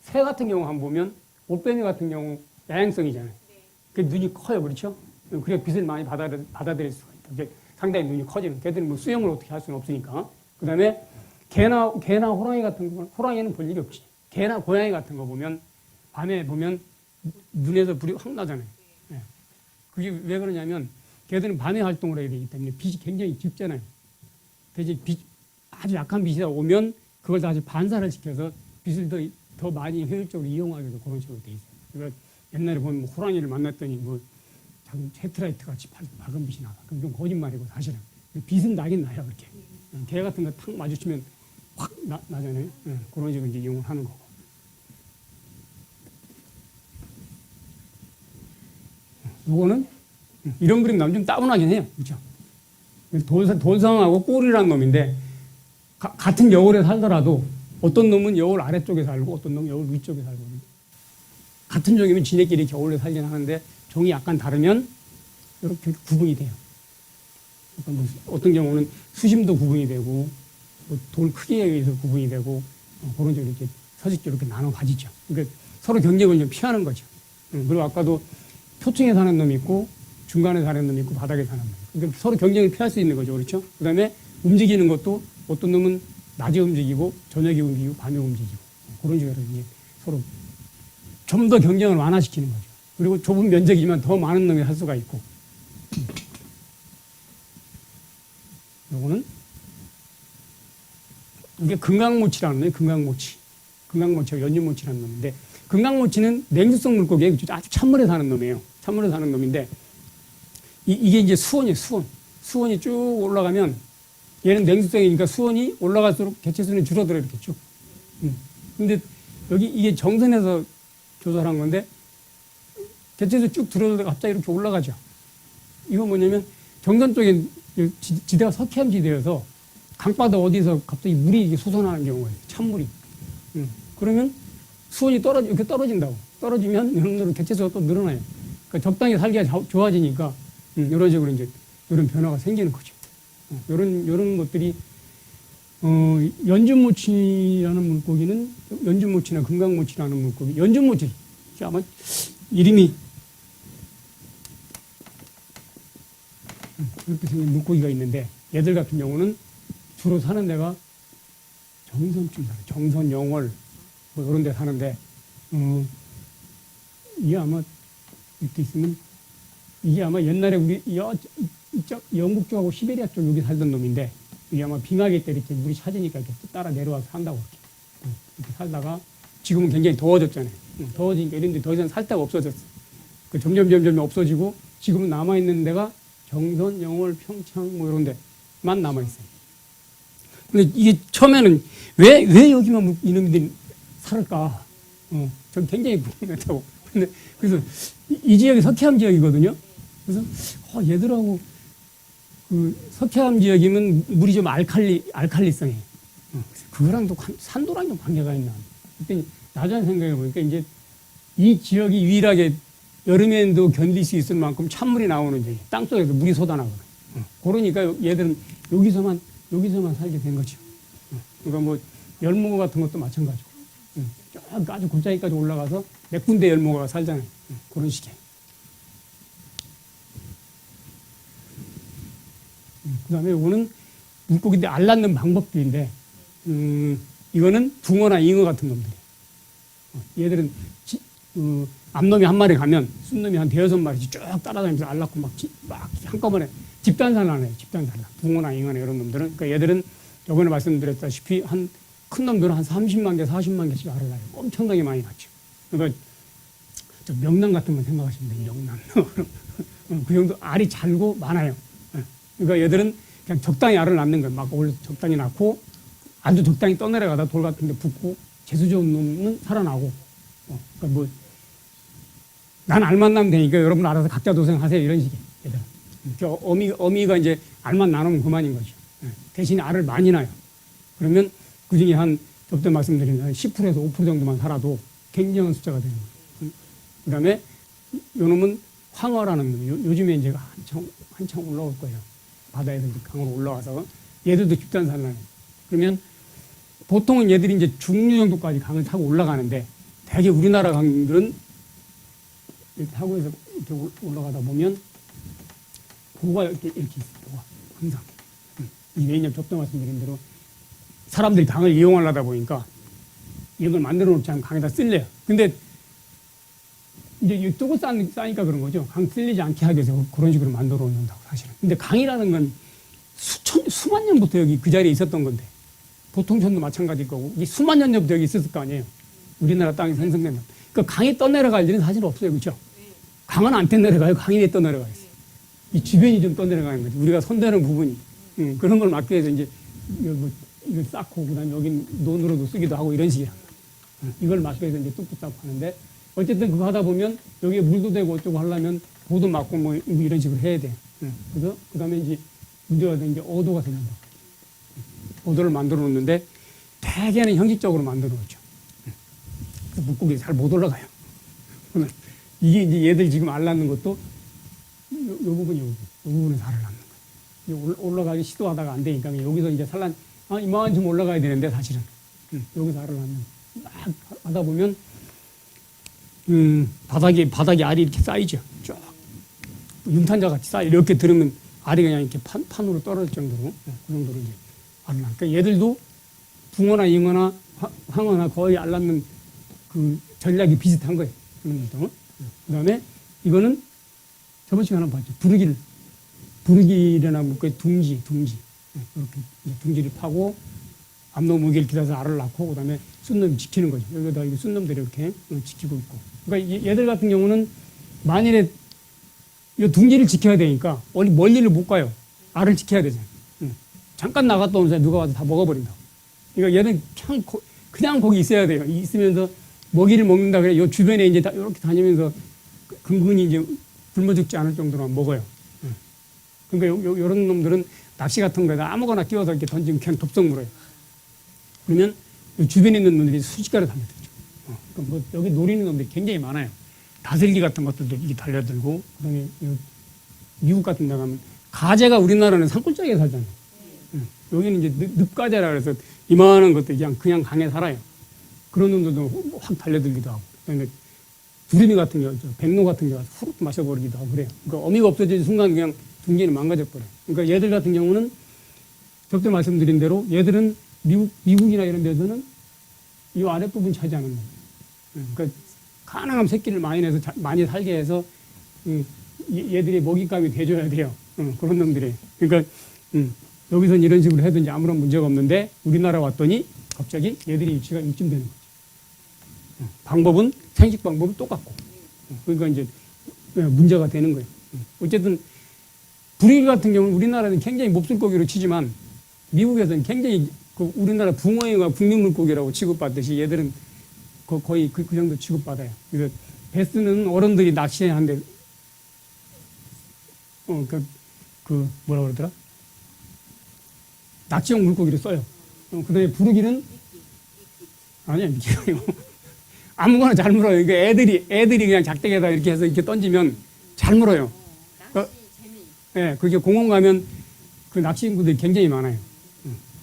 새 같은 경우 한번 보면, 올빼미 같은 경우 야행성이잖아요. 그 눈이 커요. 그렇죠? 그래 빛을 많이 받아들일 수가 있다. 이제 상당히 눈이 커지는. 걔들은 뭐 수영을 어떻게 할 수는 없으니까. 그 다음에 개나 호랑이 같은 거, 호랑이는 볼 일이 없지. 개나 고양이 같은 거 보면, 밤에 보면 눈에서 불이 확 나잖아요. 예. 그게 왜 그러냐면, 걔들은 밤에 활동을 해야 되기 때문에 빛이 굉장히 짙잖아요. 대신 아주 약한 빛이 오면 그걸 다시 반사를 시켜서 빛을 더 많이 효율적으로 이용하게 해서 그런 식으로 돼 있어요. 그러니까 옛날에 보면 뭐 호랑이를 만났더니 뭐 헤트라이트 같이 밝은 빛이 나와. 그건 좀 거짓말이고 사실은. 빛은 나긴 나요. 그렇게. 개 같은 거 탁 마주치면 확 나잖아요. 그런 식으로 이제 이용을 하는 거고. 요거는 이런 그림 나오면 좀 따분하긴 해요. 그렇죠? 돌상하고 꼴이라는 놈인데 같은 여울에 살더라도 어떤 놈은 여울 아래쪽에 살고 어떤 놈은 여울 위쪽에 살고 같은 종이면 지네끼리 겨울에 살긴 하는데 종이 약간 다르면 이렇게 구분이 돼요. 그러니까 뭐 어떤 경우는 수심도 구분이 되고 돌 크기에 의해서 구분이 되고 그런 식으로 이렇게 서식적으로 이렇게 나눠 가지죠. 그러니까 서로 경쟁을 좀 피하는 거죠. 그리고 아까도 표층에 사는 놈이 있고 중간에 사는 놈이 있고 바닥에 사는 놈이 있고 그러니까 서로 경쟁을 피할 수 있는 거죠. 그렇죠? 그 다음에 움직이는 것도 어떤 놈은 낮에 움직이고 저녁에 움직이고 밤에 움직이고 그런 식으로 이제 서로 좀 더 경쟁을 완화시키는 거죠. 그리고 좁은 면적이지만 더 많은 놈이 할 수가 있고 요거는 이게 금강모치라는 거예요. 금강모치가 연륜모치라는 놈인데 금강모치는 냉수성 물고기예요. 아주 찬물에 사는 놈이에요. 찬물에 사는 놈인데 이게 이제 수온이에요. 수온이 쭉 올라가면 얘는 냉수성이니까 수온이 올라갈수록 개체수는 줄어들어요. 이렇게 쭉. 근데 여기 이게 정선에서 조사한 건데 개체수 쭉 줄어들다가 갑자기 이렇게 올라가죠. 이건 뭐냐면 정선 쪽에 지대가 석회암 지대여서 강바다 어디서 갑자기 물이 솟아나는 경우가 있어요. 찬물이. 그러면 수온이 이렇게 떨어진다고. 떨어지면 이런 개체수가 또 늘어나요. 그러니까 적당히 살기가 좋아지니까 이런 식으로 이제 이런 변화가 생기는 거죠. 이런 것들이 연준모치라는 물고기는 연준모치나 금강모치라는 물고기 연준모치 아마 이름이 이렇게 생긴 물고기가 있는데 얘들 같은 경우는 주로 사는 데가 정선쯤 살아요. 정선, 영월 뭐 이런 데 사는데 이게 아마 이렇게 있으면 이게 아마 옛날에 우리 이쪽 영국 쪽하고 시베리아 쪽 여기 살던 놈인데 이게 아마 빙하기 때 이렇게 물이 찾으니까 이렇게 따라 내려와서 산다고 이렇게 살다가 지금은 굉장히 더워졌잖아요. 더워지니까 이런 데 더 이상 살 데가 없어졌어. 그 점점 없어지고 지금은 남아있는 데가 정선, 영월, 평창 뭐 이런 데만 남아있어요. 근데 이게 처음에는 왜 여기만 이놈들이 살을까? 전 굉장히 궁금했다고. 근데 그래서 이 지역이 석회암 지역이거든요. 그래서 얘들하고 그 석회암 지역이면 물이 좀 알칼리성해. 그거랑 또 산도랑 좀 관계가 있나. 그때 나중에 생각해 보니까 이제 이 지역이 유일하게 여름에도 견딜 수 있을 만큼 찬물이 나오는 지역. 땅속에서 물이 쏟아나거든. 그러니까 얘들은 여기서만 살게 된 거죠. 그러니까 뭐 열무고 같은 것도 마찬가지고. 아주 골짜기까지 올라가서 몇 군데 열무가 살잖아요. 그런 식이에요. 그 다음에 이거는 물고기인데 알 낳는 방법들인데, 이거는 붕어나 잉어 같은 놈들이에요. 얘들은 암놈이 한 마리 가면 순놈이 한 대여섯 마리씩 쭉 따라다니면서 알 낳고 막 한꺼번에 집단산을 해요. 집단산을. 붕어나 잉어나 이런 놈들은. 그러니까 얘들은 저번에 말씀드렸다시피 큰 놈들은 한 30만 개, 40만 개씩 알을 낳아요. 엄청나게 많이 낳죠. 그러니까 저 명란 같은 거 생각하시면 돼요. 명란. 그 정도 알이 잘고 많아요. 그러니까 얘들은 그냥 적당히 알을 낳는 거예요. 막 원래 적당히 낳고 아주 적당히 떠내려가다 돌 같은 데 붙고 재수 좋은 놈은 살아나고. 그러니까 뭐 난 알만 낳으면 되니까 여러분 알아서 각자 도생하세요. 이런 식이에요. 얘들은. 어미가 이제 알만 낳으면 그만인 거죠. 대신에 알을 많이 낳아요. 그러면 그 중에 저때 말씀드린 한 10%에서 5% 정도만 살아도 굉장한 숫자가 되는 거예요. 그 다음에 요 놈은 황어라는 놈. 요즘에 이제 한창 올라올 거예요. 바다에서 강으로 올라와서 얘들도 집단산을 해요. 그러면 보통은 얘들이 이제 중류 정도까지 강을 타고 올라가는데 대개 우리나라 강들은 이렇게 타고 해서 이렇게 올라가다 보면 보가 이렇게 있어요. 보가 항상. 왜냐면 저때 말씀드린 대로 사람들이 강을 이용하려다 보니까 이런 걸 만들어 놓지 않으면 강에다 쓸래요. 근데 이제 이쪽을 싸니까 그런 거죠. 강 쓸리지 않게 하기 위해서 그런 식으로 만들어 놓는다고 사실은. 근데 강이라는 건 수만 년부터 여기 그 자리에 있었던 건데 보통천도 마찬가지일 거고 이게 수만 년 전부터 여기 있었을 거 아니에요. 우리나라 땅이 생성되면. 그러니까 강이 떠내려갈 일은 사실 없어요. 그렇죠? 강은 안 떠내려가요. 강이 떠내려가 있어요. 이 주변이 좀 떠내려가는 거죠. 우리가 손대는 부분이. 그런 걸 막기 위해서 이제 이걸 쌓고 그다음에 여기 논으로도 쓰기도 하고 이런 식이란 말이에요. 이걸 막기 위해서 이제 뚝뚝 쌓고 하는데 어쨌든 그거 하다 보면 여기에 물도 되고 어쩌고 하려면 보도 막고 뭐 이런 식으로 해야 돼. 그래서 그다음에 이제 문제가 된 게 어도가 생긴다. 어도를 만들어 놓는데 대개는 형식적으로 만들어 놓죠. 물고기 잘 못 올라가요. 이게 이제 얘들 지금 알 낳는 것도 요 부분이 요 부분에서 알을 낳는 거예요. 올라가기 시도하다가 안 되니까 여기서 이제 이만큼 올라가야 되는데 사실은 여기서 알을 낳는 막 하다 보면 바닥에 알이 이렇게 쌓이죠. 쫙 융탄자 같이 쌓여 이렇게 들으면 알이 그냥 이렇게 판으로 떨어질 정도로 그 정도로 이제 알을 낳는. 그러니까 얘들도 붕어나 잉어나 황어나 거의 알 낳는 그 전략이 비슷한 거예요. 그런 것도. 그다음에 이거는 저번 시간에 봤죠. 부르기라나 뭐 둥지 이렇게 둥지를 파고 암놈 무게를 기다려서 알을 낳고 그다음에 순놈이 지키는 거죠. 여기다 이게 순놈들이 이렇게 지키고 있고. 그러니까 얘들 같은 경우는 만일에 이 둥지를 지켜야 되니까 멀리를 못 가요. 알을 지켜야 되잖아요. 잠깐 나갔다 오면서 누가 와서 다 먹어버린다고. 그러니까 얘는 그냥 거기 있어야 돼요. 있으면서 먹이를 먹는다 그래. 요 주변에 이제 이렇게 다니면서 근근히 이제 굶어 죽지 않을 정도로만 먹어요. 그러니까 요런 놈들은 낚시 같은 거에다 아무거나 끼워서 이렇게 던지면 그냥 덥석 물어요. 그러면 주변에 있는 놈들이 순식간에 달려들죠. 그럼 뭐 여기 노리는 놈들이 굉장히 많아요. 다슬기 같은 것들도 이게 달려들고, 그다음에 미국 같은 데 가면 가재가 우리나라는 산골짜기에 살잖아요. 여기는 이제 늪가재라 그래서 이만한 것도 그냥 강에 살아요. 그런 놈들도 확 달려들기도 하고. 그다음에 두루미 같은 경우, 백로 같은 경우 후룩 마셔버리기도 하고 그래요. 그러니까 어미가 없어지는 순간 그냥 둥지는 망가져 버려요. 그러니까 얘들 같은 경우는 저때 말씀드린 대로 얘들은 미국이나 이런 데서는 이 아랫부분 차지하는 거예요. 그러니까 가능한 새끼를 많이 내서 많이 살게 해서 얘들이 먹잇감이 돼줘야 돼요. 그런 놈들이. 그러니까 여기서는 이런 식으로 해든지 아무런 문제가 없는데 우리나라 왔더니 갑자기 얘들이 유치가 이쯤 되는 거죠. 방법은 생식 방법은 똑같고. 그러니까 이제 문제가 되는 거예요. 어쨌든 불일 같은 경우는 우리나라는 굉장히 몹쓸고기로 치지만 미국에서는 굉장히 그 우리나라 붕어회가 국민물고기라고 취급받듯이 얘들은 거의 그 정도 취급받아요. 그래서 베스는 어른들이 낚시하는데 뭐라 그러더라? 낚시용 물고기를 써요. 그다음에 부르기는 아니야 미끼가 아니고 아무거나 잘 물어요. 그러니까 애들이 그냥 작대기에다 이렇게 해서 이렇게 던지면 잘 물어요. 낚시 재미. 예, 그게 공원 가면 그 낚시 인구들이 굉장히 많아요.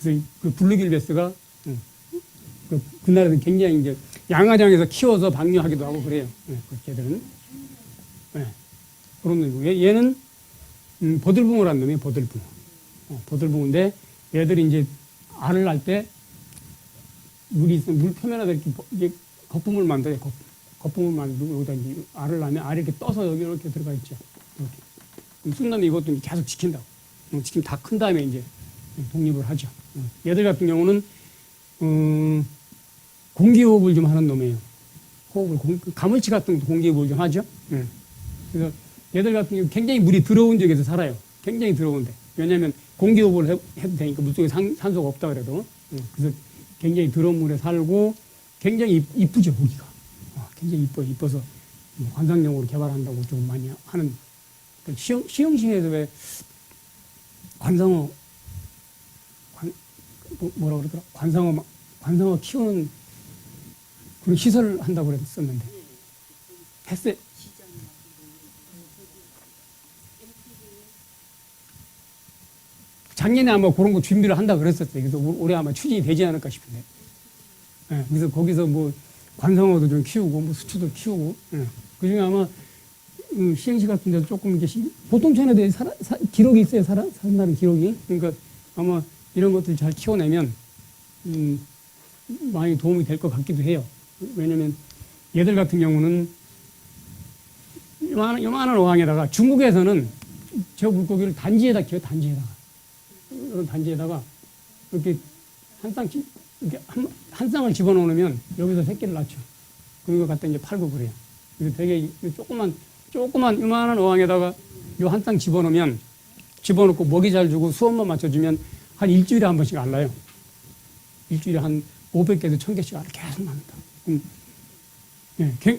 그래서 그 블루길 베스가 그 나라는 굉장히 이제 양화장에서 키워서 방류하기도 하고 그래요. 그 걔들은. 그런 놈이고 얘는 버들붕어라는 놈이에요. 버들붕어. 버들붕어인데 얘들이 이제 알을 낳을 때 물이 있으면 물 표면에다 이렇게 거품을 만들어요. 거품을 만들고 여기다 이제 알을 낳으면 알이 이렇게 떠서 여기 이렇게 들어가 있죠. 이렇게. 그럼 순놈이 이것도 계속 지킨다고. 지금 다 큰 다음에 이제 독립을 하죠. 얘들 같은 경우는 공기호흡을 좀 하는 놈이에요. 가물치 같은 것도 공기호흡을 좀 하죠. 그래서 얘들 같은 경우 굉장히 물이 더러운 지역에서 살아요. 굉장히 더러운데. 왜냐하면 공기호흡을 해도 되니까 물속에 산소가 없다 그래도. 그래서 굉장히 더러운 물에 살고 굉장히 이쁘죠, 고기가. 굉장히 이뻐서 관상용으로 개발한다고 좀 많이 하는. 시흥시에서 왜 관상어, 뭐라 그러더라? 관상어 키우는 그런 시설을 한다고 그랬었는데. 했어요. 작년에 아마 그런 거 준비를 한다고 그랬었어요. 그래서 올해 아마 추진이 되지 않을까 싶은데. 그래서 거기서 뭐 관상어도 좀 키우고, 뭐 수초도 키우고, 그 중에 아마 시흥시 같은 데서 조금 이렇게 보통천에 대해 기록이 있어요. 산다는 기록이. 그러니까 아마 이런 것들 잘 키워내면 많이 도움이 될 것 같기도 해요. 왜냐면 얘들 같은 경우는 요만한 어항에다가 중국에서는 저 물고기를 단지에다 키워요. 이런 단지에다가 이렇게 한 쌍을 집어넣으면 여기서 새끼를 낳죠. 그거 갖다 이제 팔고 그래요. 그래서 되게 조그만 요만한 어항에다가 요 한 쌍 집어넣고 먹이 잘 주고 수온만 맞춰주면 한 일주일에 한 번씩 알라요. 일주일에 한 500개에서 1000개씩 알을 계속 낳는다.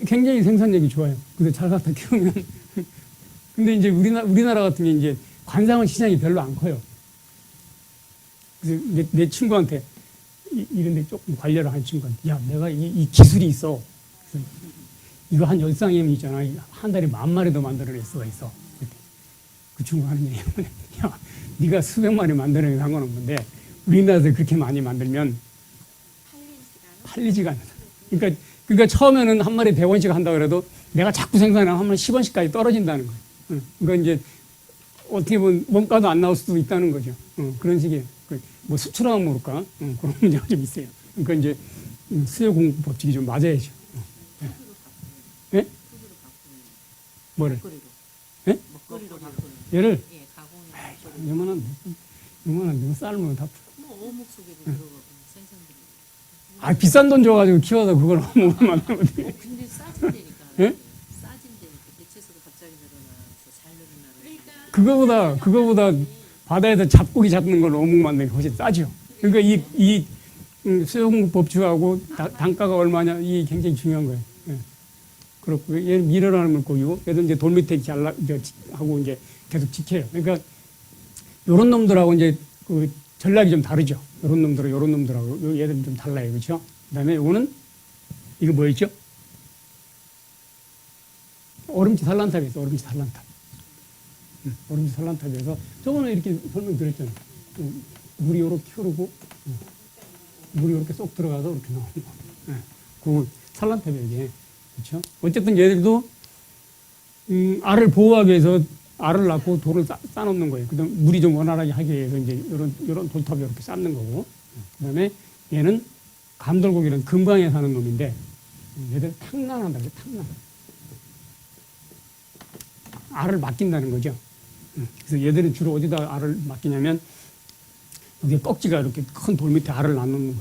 굉장히 생산력이 좋아요. 그래서 잘 갖다 키우면. 근데 이제 우리나라 같은 게 이제 관상어 시장이 별로 안 커요. 그래서 내 친구한테 이런데 조금 관리를 하는 친구한테 야, 내가 이 기술이 있어. 그래서 이거 한 10쌍이면 있잖아. 한 달에 10,000마리도 만들어낼 수가 있어. 그 친구가 하는 얘기는 야, 네가 수백 마리 만들어내는 상관없는데 우리나라에서 그렇게 많이 만들면 팔리지가 않아. 그러니까 처음에는 한 마리 100원씩 한다 그래도 내가 자꾸 생산하면 한 마리 10원씩까지 떨어진다는 거예요. 그러니까 이제 어떻게 보면 원가도 안 나올 수도 있다는 거죠. 그런 식이에요. 뭐 수출하면 모를까? 그런 문제가 좀 있어요. 그러니까 이제 수요 공급 법칙이 좀 맞아야죠. 예? 뭐를? 예? 먹거리로 바꾸는. 얘를 예, 가공이. 요만한 거 삶으면 다. 뭐 어묵 속에도 들어가고 생선들이. 비싼 돈 줘가지고 키워서 그걸 먹으면 안 되거든요. 근데 싸진다니까. 예? 싸진다니까. 대체수가 갑자기 늘어나서 잘 늘어나는. 그거보다 바다에서 잡고기 잡는 걸로 어묵 만드는 게 훨씬 싸죠. 그러니까 이 수요공급 법칙하고 단가가 얼마냐 이게 굉장히 중요한 거예요. 그렇고 얘는 밀어나는 물고기고 얘도 이제 돌 밑에 하고 이제 계속 지켜요. 그러니까 요런 놈들하고 이제 그 전략이 좀 다르죠. 요런 놈들하고 얘들은 좀 달라요. 그렇죠? 그다음에 요거는 이거 뭐였죠? 얼음치 산란탑이 있어. 얼음치 산란탑에서 저번에 이렇게 설명드렸잖아요. 물이 요렇게 흐르고 물이 이렇게 쏙 들어가서 이렇게 나오는 거. 그 산란탑이 이게 그렇죠? 어쨌든 얘들도 알을 보호하기 위해서 알을 낳고 돌을 쌓아놓는 거예요. 그다음 물이 좀 원활하게 하기 위해서 이제 이런 돌탑을 이렇게 쌓는 거고. 그다음에 얘는 감돌고기는 금강에 사는 놈인데 얘들 탕란한다. 탕란. 알을 맡긴다는 거죠. 그래서 얘들은 주로 어디다 알을 맡기냐면 여기 꺽지가 이렇게 큰 돌 밑에 알을 낳는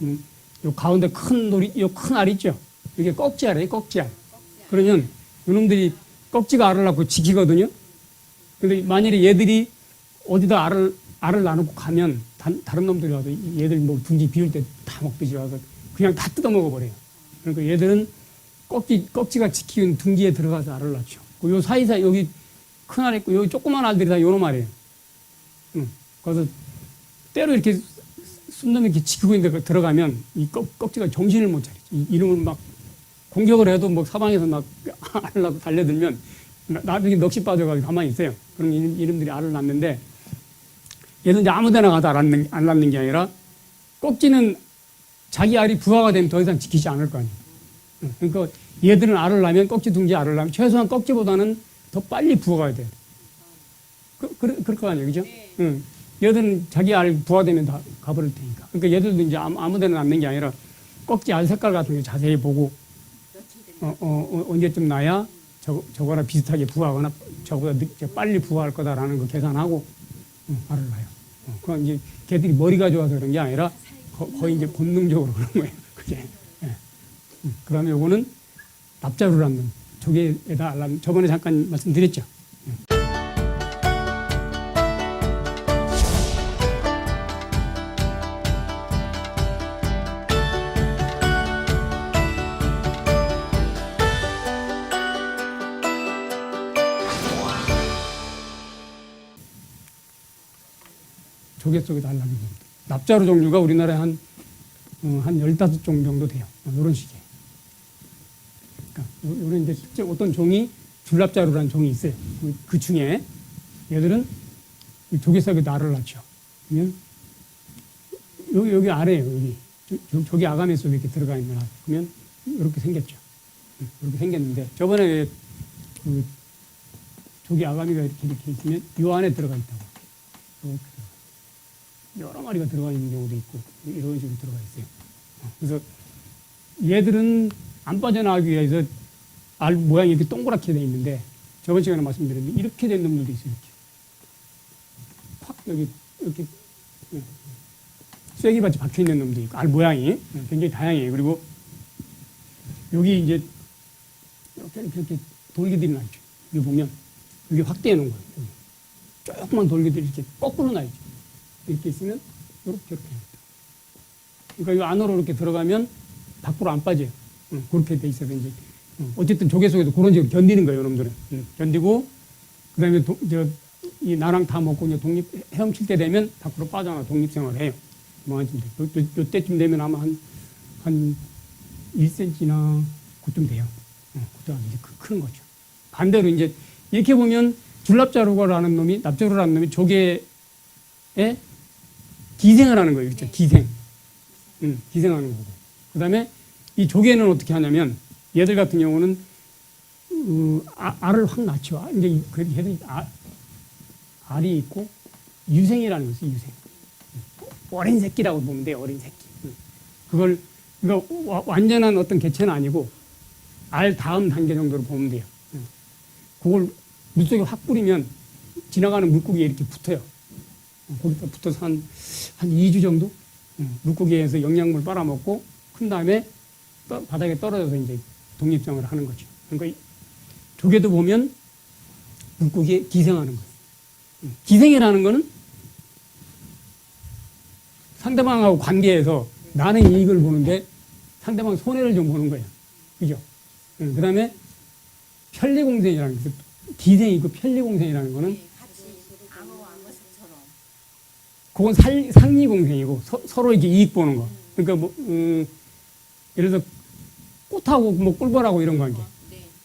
거예요. 요 가운데 큰 돌이, 요 큰 알 있죠? 이게 꺽지 알이에요, 꺽지 알. 그러면 이놈들이 꺽지가 알을 낳고 지키거든요. 근데 만일에 얘들이 어디다 알을 나누고 가면 다른 놈들이 와서 얘들 뭐 둥지 비울 때 다 먹듯이 와서 그냥 다 뜯어먹어 버려요. 그러니까 얘들은 꺽지가 지키는 둥지에 들어가서 알을 낳죠. 요 사이사이 여기 큰 알 있고 여기 조그만 알들이 다 요놈 알이에요. 그래서 때로 이렇게 숨놈이 이렇게 지키고 있는데 들어가면 이 꺽지가 정신을 못 차리죠. 이놈을 막 공격을 해도 뭐 사방에서 막 알을 낳고 달려들면 나중에 넋이 빠져가지고 가만히 있어요. 그럼 이놈들이 알을 낳는데 얘는 이제 아무 데나 가도 안 낳는 게 아니라 꺽지는 자기 알이 부화가 되면 더 이상 지키지 않을 거 아니에요. 그러니까 얘들은 알을 낳으면 꺽지 둥지 알을 낳으면 최소한 꺽지보다는 더 빨리 부화가 돼요. 그럴 거 아니에요. 그죠? 응. 얘들은 자기 알 부화되면 다 가버릴 테니까. 그러니까 얘들도 이제 아무 데나 낳는 게 아니라 꺽지 알 색깔 같은 거 자세히 보고 언제쯤 나야 저거랑 비슷하게 부화하거나 저보다 빨리 부화할 거다라는 거 계산하고 알을 낳아요. 그럼 이제 걔들이 머리가 좋아서 그런 게 아니라 거의 이제 본능적으로 그런 거예요. 그게. 예. 그다음에 요거는 납자루라는 조개에다 알 낳는 저번에 잠깐 말씀드렸죠. 조개 속에다 알 낳는 겁니다. 납자루 종류가 우리나라에 한 15종 정도 돼요. 이런 식이에요. 그러니까 이런 이제 특정 어떤 종이 줄납자루라는 종이 있어요. 그 중에 얘들은 조개 속에다 알을 낳죠. 그러면 여기 아래에요. 여기 조개 아가미 속에 이렇게 들어가 있는 알. 그러면 이렇게 생겼죠. 이렇게 생겼는데 저번에 그 조개 아가미가 이렇게 있으면 이 안에 들어가 있다고. 이렇게 여러 마리가 들어가 있는 경우도 있고 이런 식으로 들어가 있어요. 그래서 얘들은 안 빠져나가기 위해서 알 모양이 이렇게 동그랗게 돼 있는데 저번 시간에 말씀드렸는데 이렇게 된 놈들도 있어요. 이렇게 확 여기 이렇게 쐐기밭이 박혀 있는 놈도 있고 알 모양이 굉장히 다양해요. 그리고 여기 이제 이렇게 돌기들이 나 있죠. 여기 보면 여기 확대해 놓은 거예요. 조그만 돌기들이 이렇게 거꾸로 나 있죠. 이렇게 있으면 이렇게 그러니까 이 안으로 이렇게 들어가면 밖으로 안 빠져요. 그렇게 돼 있어서 이제 어쨌든 조개 속에도 그런 식으로 견디는 거예요, 여러분들은. 견디고 그다음에 이 나랑 다 먹고 이제 헤엄칠 때 되면 밖으로 빠져나가 독립생활을 해요. 요때쯤 되면 아마 한 1cm나 그쯤 돼요. 그때 이제 크는 거죠. 반대로 이제 이렇게 보면 줄납자루라는 놈이 납자루라는 놈이 조개에 기생을 하는 거예요. 그렇죠? 기생. 기생하는 거고. 그 다음에 이 조개는 어떻게 하냐면 얘들 같은 경우는 알을 확 낳죠. 이제 얘들이 알이 있고 유생이라는 것이 유생. 어린 새끼라고 보면 돼요. 어린 새끼. 그걸 그러니까 완전한 어떤 개체는 아니고 알 다음 단계 정도로 보면 돼요. 그걸 물속에 확 뿌리면 지나가는 물고기에 이렇게 붙어요. 거기다 붙어서 한 2주 정도 물고기에서 영양물 빨아먹고 큰 다음에 바닥에 떨어져서 이제 독립생활을 하는 거죠. 그러니까 조개도 보면 물고기에 기생하는 거예요. 기생이라는 거는 상대방하고 관계에서 나는 이익을 보는데 상대방 손해를 좀 보는 거예요. 그죠? 그 다음에 편리공생이라는 거, 기생이고 편리공생이라는 거는 그건 상리공생이고 서로 이렇게 이익 보는 거. 그러니까 뭐 예를 들어 꽃하고 뭐 꿀벌하고 이런 관계.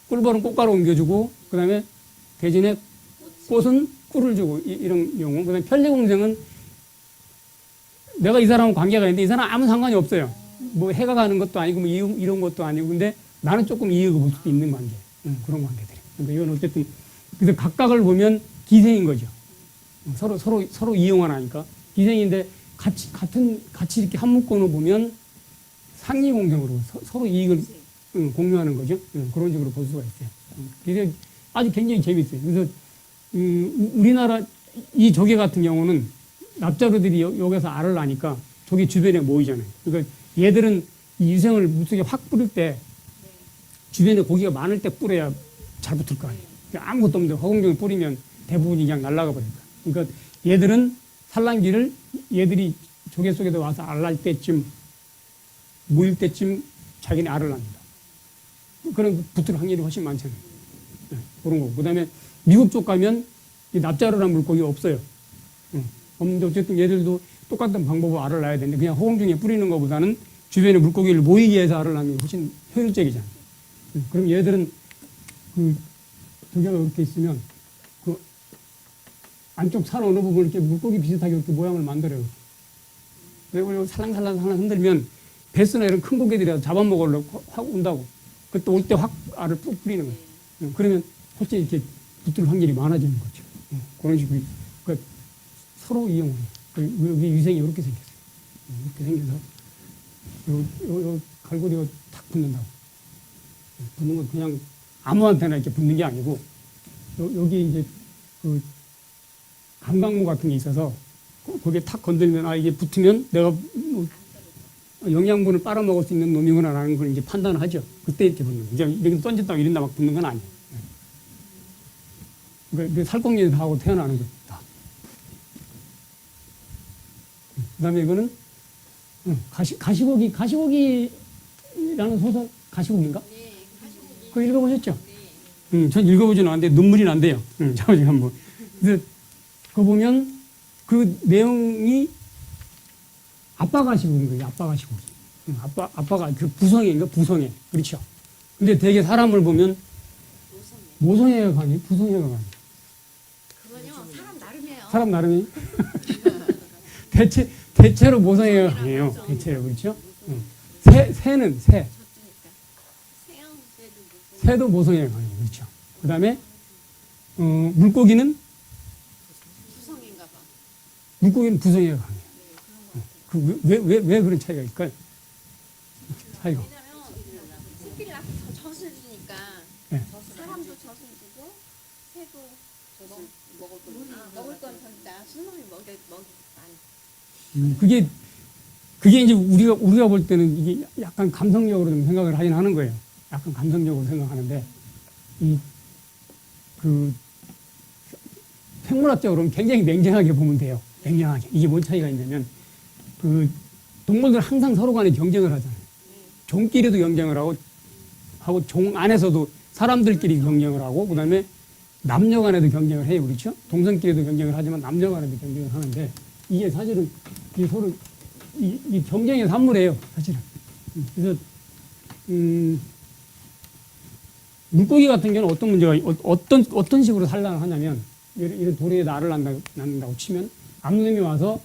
꿀벌은 꽃가루 옮겨주고 그다음에 대신에 꽃은 꿀을 주고 이런 경우. 그다음에 편리공생은 내가 이 사람하고 관계가 있는데 이 사람 아무 상관이 없어요. 뭐 해가 가는 것도 아니고 뭐 이런 것도 아니고 근데 나는 조금 이익을 볼 수도 있는 관계. 그런 관계들이. 그러니까 이건 어쨌든 그래서 각각을 보면 기생인 거죠. 서로 이용하니까 기생인데 같이 이렇게 한 묶어놓 보면 상위 공생으로 서로 이익을 공유하는 거죠. 그런 식으로 볼 수가 있어요. 그래서 아주 굉장히 재밌어요. 그래서 우리나라 이 조개 같은 경우는 납자루들이 여기서 알을 낳으니까 조개 주변에 모이잖아요. 그러니까 얘들은 이 유생을 물속에 확 뿌릴 때 주변에 고기가 많을 때 뿌려야 잘 붙을 거 아니에요. 그러니까 아무것도 없는데 허공종을 뿌리면 대부분이 그냥 날아가 버립니다. 그러니까 얘들은 산란기를 얘들이 조개 속에도 와서 알 낳을 때쯤 모일 때쯤 자기네 알을 낳는다. 그런 붙을 확률이 훨씬 많잖아요. 네, 그런 거고. 그 다음에 미국 쪽 가면 이 납자루란 물고기 없어요. 없는데 어쨌든 얘들도 똑같은 방법으로 알을 낳아야 되는데 그냥 허공중에 뿌리는 것보다는 주변에 물고기를 모이게 해서 알을 낳는 게 훨씬 효율적이잖아요. 그럼 얘들은 그 조개가 이렇게 있으면 그 안쪽 산 어느 부분 이렇게 물고기 비슷하게 이렇게 모양을 만들어요. 그리고 살랑살랑 흔들면 베스나 이런 큰 고개들이 잡아먹으려고 확 온다고. 그때 올 때 확 알을 푹 뿌리는 거예요. 그러면 훨씬 이렇게 붙을 확률이 많아지는 거죠. 그런 식으로. 그러니까 서로 이용을 해요. 여기 유생이 이렇게 생겼어요. 이렇게 생겨서 요 갈고리가 탁 붙는다고. 붙는 건 그냥 아무한테나 이렇게 붙는 게 아니고 여기 이제 그 감각모 같은 게 있어서 거기에 탁 건들면 이게 붙으면 내가 뭐 영양분을 빨아먹을 수 있는 놈이구나라는 걸 이제 판단을 하죠. 그때 이렇게 붙는 거예요. 이제 이렇게 던졌다고 이런다 막 붙는 건 아니에요. 그러니까 살공연이 다 하고 태어나는 거예요. 다. 그 다음에 이거는 가시고기라는 소설, 가시고기인가? 네, 가시고기. 그거 읽어보셨죠? 네. 전 읽어보지는 않는데 눈물이 난대요. 잠깐만 한번. 그래서 그거 보면 그 내용이 아빠 가시고기인 거예요. 아빠 가시고기. 아빠가 그 부성애인가? 부성애. 그렇죠. 근데 되게 사람을 보면 모성애가 가니? 부성애가 가니? 그건요, 사람 나름이에요. 사람 나름이? 대체로 모성애가 강해요. 대체로. 그렇죠? 새는 새. 새도 모성애가 강해요. 그렇죠. 그 다음에, 물고기는? 구성인가 봐. 물고기는 부성애가 강해요. 왜 그런 차이가 있을까요? 차이가. 왜냐면 새끼를 낳고 젖을 주니까 네. 사람도 젖을 주고 새도 먹을 건 전다. 순놈이 먹이 많이. 그게 이제 우리가 볼 때는 이게 약간 감성적으로 좀 생각을 하긴 하는 거예요. 약간 감성적으로 생각하는데, 생물학적으로는 굉장히 냉정하게 보면 돼요. 냉정하게. 이게 뭔 차이가 있냐면, 동물들은 항상 서로 간에 경쟁을 하잖아요. 종끼리도 경쟁을 하고 종 안에서도 사람들끼리 경쟁을 하고, 그 다음에 남녀 간에도 경쟁을 해요. 그렇죠? 동성끼리도 경쟁을 하지만 남녀 간에도 경쟁을 하는데, 이게 사실은 이게 서로 이 경쟁의 산물이에요. 사실은. 그래서 물고기 같은 경우는 어떤 문제가 어떤 식으로 산란을 하냐면 이런 도리에다 알을 낳는다고 치면 암놈이 와서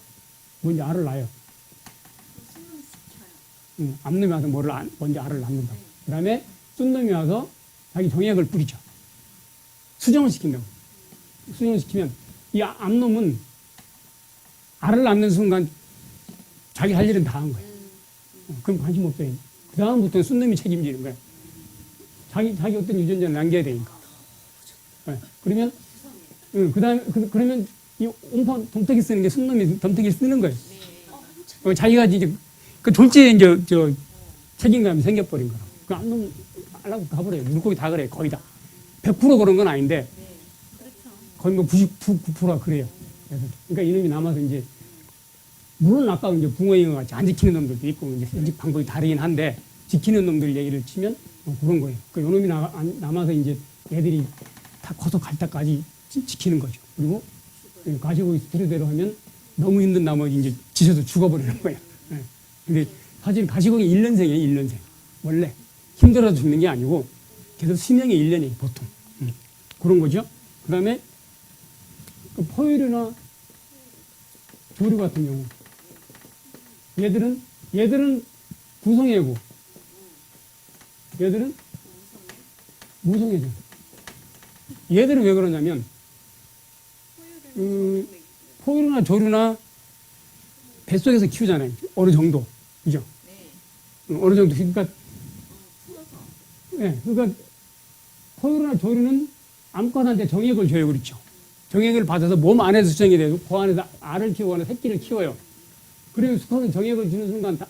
먼저 알을 낳아요. 암놈이 와서 먼저 알을 낳는다고. 그 다음에 쏜놈이 와서 자기 정액을 뿌리죠. 수정을 시킨다고. 수정을 시키면 이 암놈은 알을 낳는 순간 자기 할 일은 다 한 거예요. 그럼 관심 없어요. 그 다음부터는 순놈이 책임지는 거예요. 자기 어떤 유전자를 남겨야 되니까. 네. 그러면, 그러면 이 온판 덤태기 쓰는 게 순놈이 덤태기 쓰는 거예요. 자기가 이제, 그 졸지에 이제, 책임감이 생겨버린 거라고. 그 암놈 알라고 가버려요. 물고기 다 그래요. 거의 다. 100% 그런 건 아닌데, 거의 뭐 99%가 그래요. 그러니까 이놈이 남아서 이제, 물론 아까 이제 붕어잉어 같이 안 지키는 놈들도 있고, 이제 생식 방법이 다르긴 한데, 지키는 놈들 얘기를 치면 그런 거예요. 그 요놈이 남아서 이제 애들이 다 커서 갈 때까지 지키는 거죠. 그리고 가시고기 스트레대로 하면 너무 힘든 나머지 이제 지쳐서 죽어버리는 거예요. 네. 근데 사실 가시고기 1년생이에요, 1년생. 원래. 힘들어서 죽는 게 아니고 계속 수명이 1년이에요, 보통. 그런 거죠. 그 다음에 그 포유류나 조류 같은 경우. 얘들은 구성애고 얘들은 모성애죠. 얘들은 왜 그러냐면 포유류나 조류나 뱃속에서 키우잖아요. 어느 정도. 그죠? 어느 정도. 그러니까, 네, 그러니까 포유류나 조류는 암컷한테 정액을 줘요. 그렇죠? 정액을 받아서 몸 안에서 수정이 돼요. 그 안에서 알을 키우거나 새끼를 키워요. 그리고 수컷은 정액을 주는 순간 다,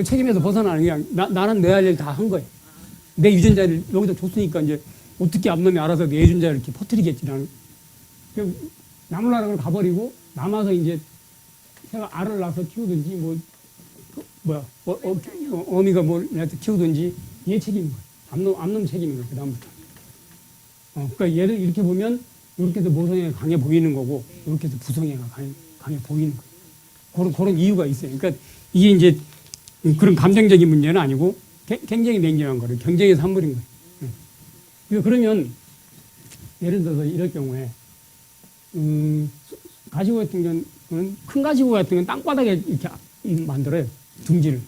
책임에서 벗어나는 그냥 나는 내 할 일 다 한 거예요. 내 유전자를 여기다 줬으니까 이제 어떻게 암놈이 알아서 내 유전자를 이렇게 퍼뜨리겠지 나는. 나물나락을 가버리고 남아서 이제 새가 알을 낳아서 키우든지 어미가 뭘 키우든지 얘 책임인 거예요. 암놈 책임인 거예요. 그다음부터. 그러니까 얘를 이렇게 보면 이렇게 해서 모성애가 강해 보이는 거고 이렇게 해서 부성애가 강해 보이는 거예요. 그런 이유가 있어요. 그러니까 이게 이제 그런 감정적인 문제는 아니고 굉장히 냉정한 거예요. 경쟁의 산물인 거예요. 그러면 예를 들어서 이럴 경우에 가시고 같은 경우는 큰 가시고 같은 경우는 땅바닥에 이렇게 만들어요. 둥지를.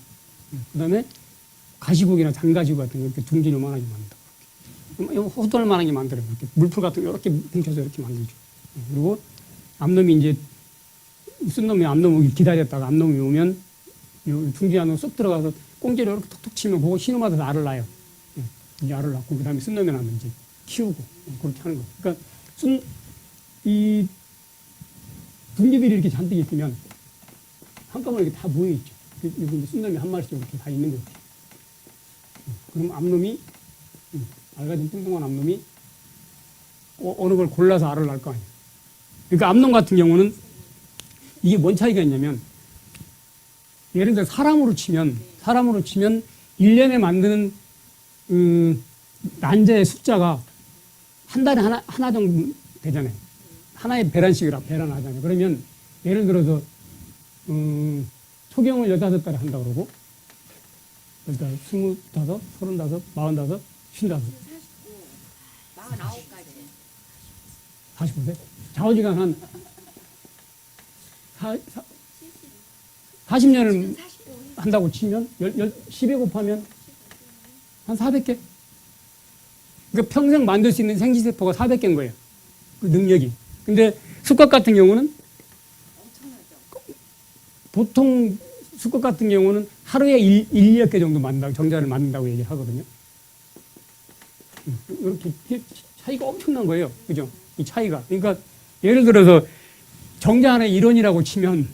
그다음에 가시고기나 장가시고 같은 거 이렇게 둥지를 만하게 만든다. 호돌만하게 만들어요. 이렇게 물풀 같은 거 이렇게 뭉쳐서 이렇게 만들죠. 그리고 암놈이 이제 쓴 놈이 암놈을 기다렸다가 암놈이 오면 둥지 안으로 쏙 들어가서 꽁지를 이렇게 톡톡 치면 그거 신음하면서 알을 낳아요. 이제 알을 낳고 그다음에 쓴 놈이 나면 이제 키우고 그렇게 하는 거예요. 그러니까 이 둥지들이 이렇게 잔뜩 있으면 한꺼번에 이렇게 다 모여 있죠. 여기 쓴 놈이 한 마리씩 이렇게 다 있는 거죠. 그럼 암놈이 알가진 뚱뚱한 암놈이 어느 걸 골라서 알을 낳을 거 아니에요. 그러니까 암놈 같은 경우는 이게 뭔 차이가 있냐면 예를 들어 사람으로 치면 1년에 만드는 난자의 숫자가 한 달에 하나 정도 되잖아요. 하나의 배란하잖아요. 그러면 예를 들어서 초경을 15달에 한다고 그러고 15, 25, 35, 45, 55 49까지. 45세? 좌우지간 한 40년을 한다고 치면 10에 곱하면 한 400개? 그러니까 평생 만들 수 있는 생지세포가 400개인 거예요. 그 능력이. 근데 수컷 같은 경우는 보통 수컷 같은 경우는 하루에 2개 정도 정자를 만든다고 얘기를 하거든요. 이렇게 차이가 엄청난 거예요. 그죠? 이 차이가. 그러니까 예를 들어서 정자 하나의 1원이라고 치면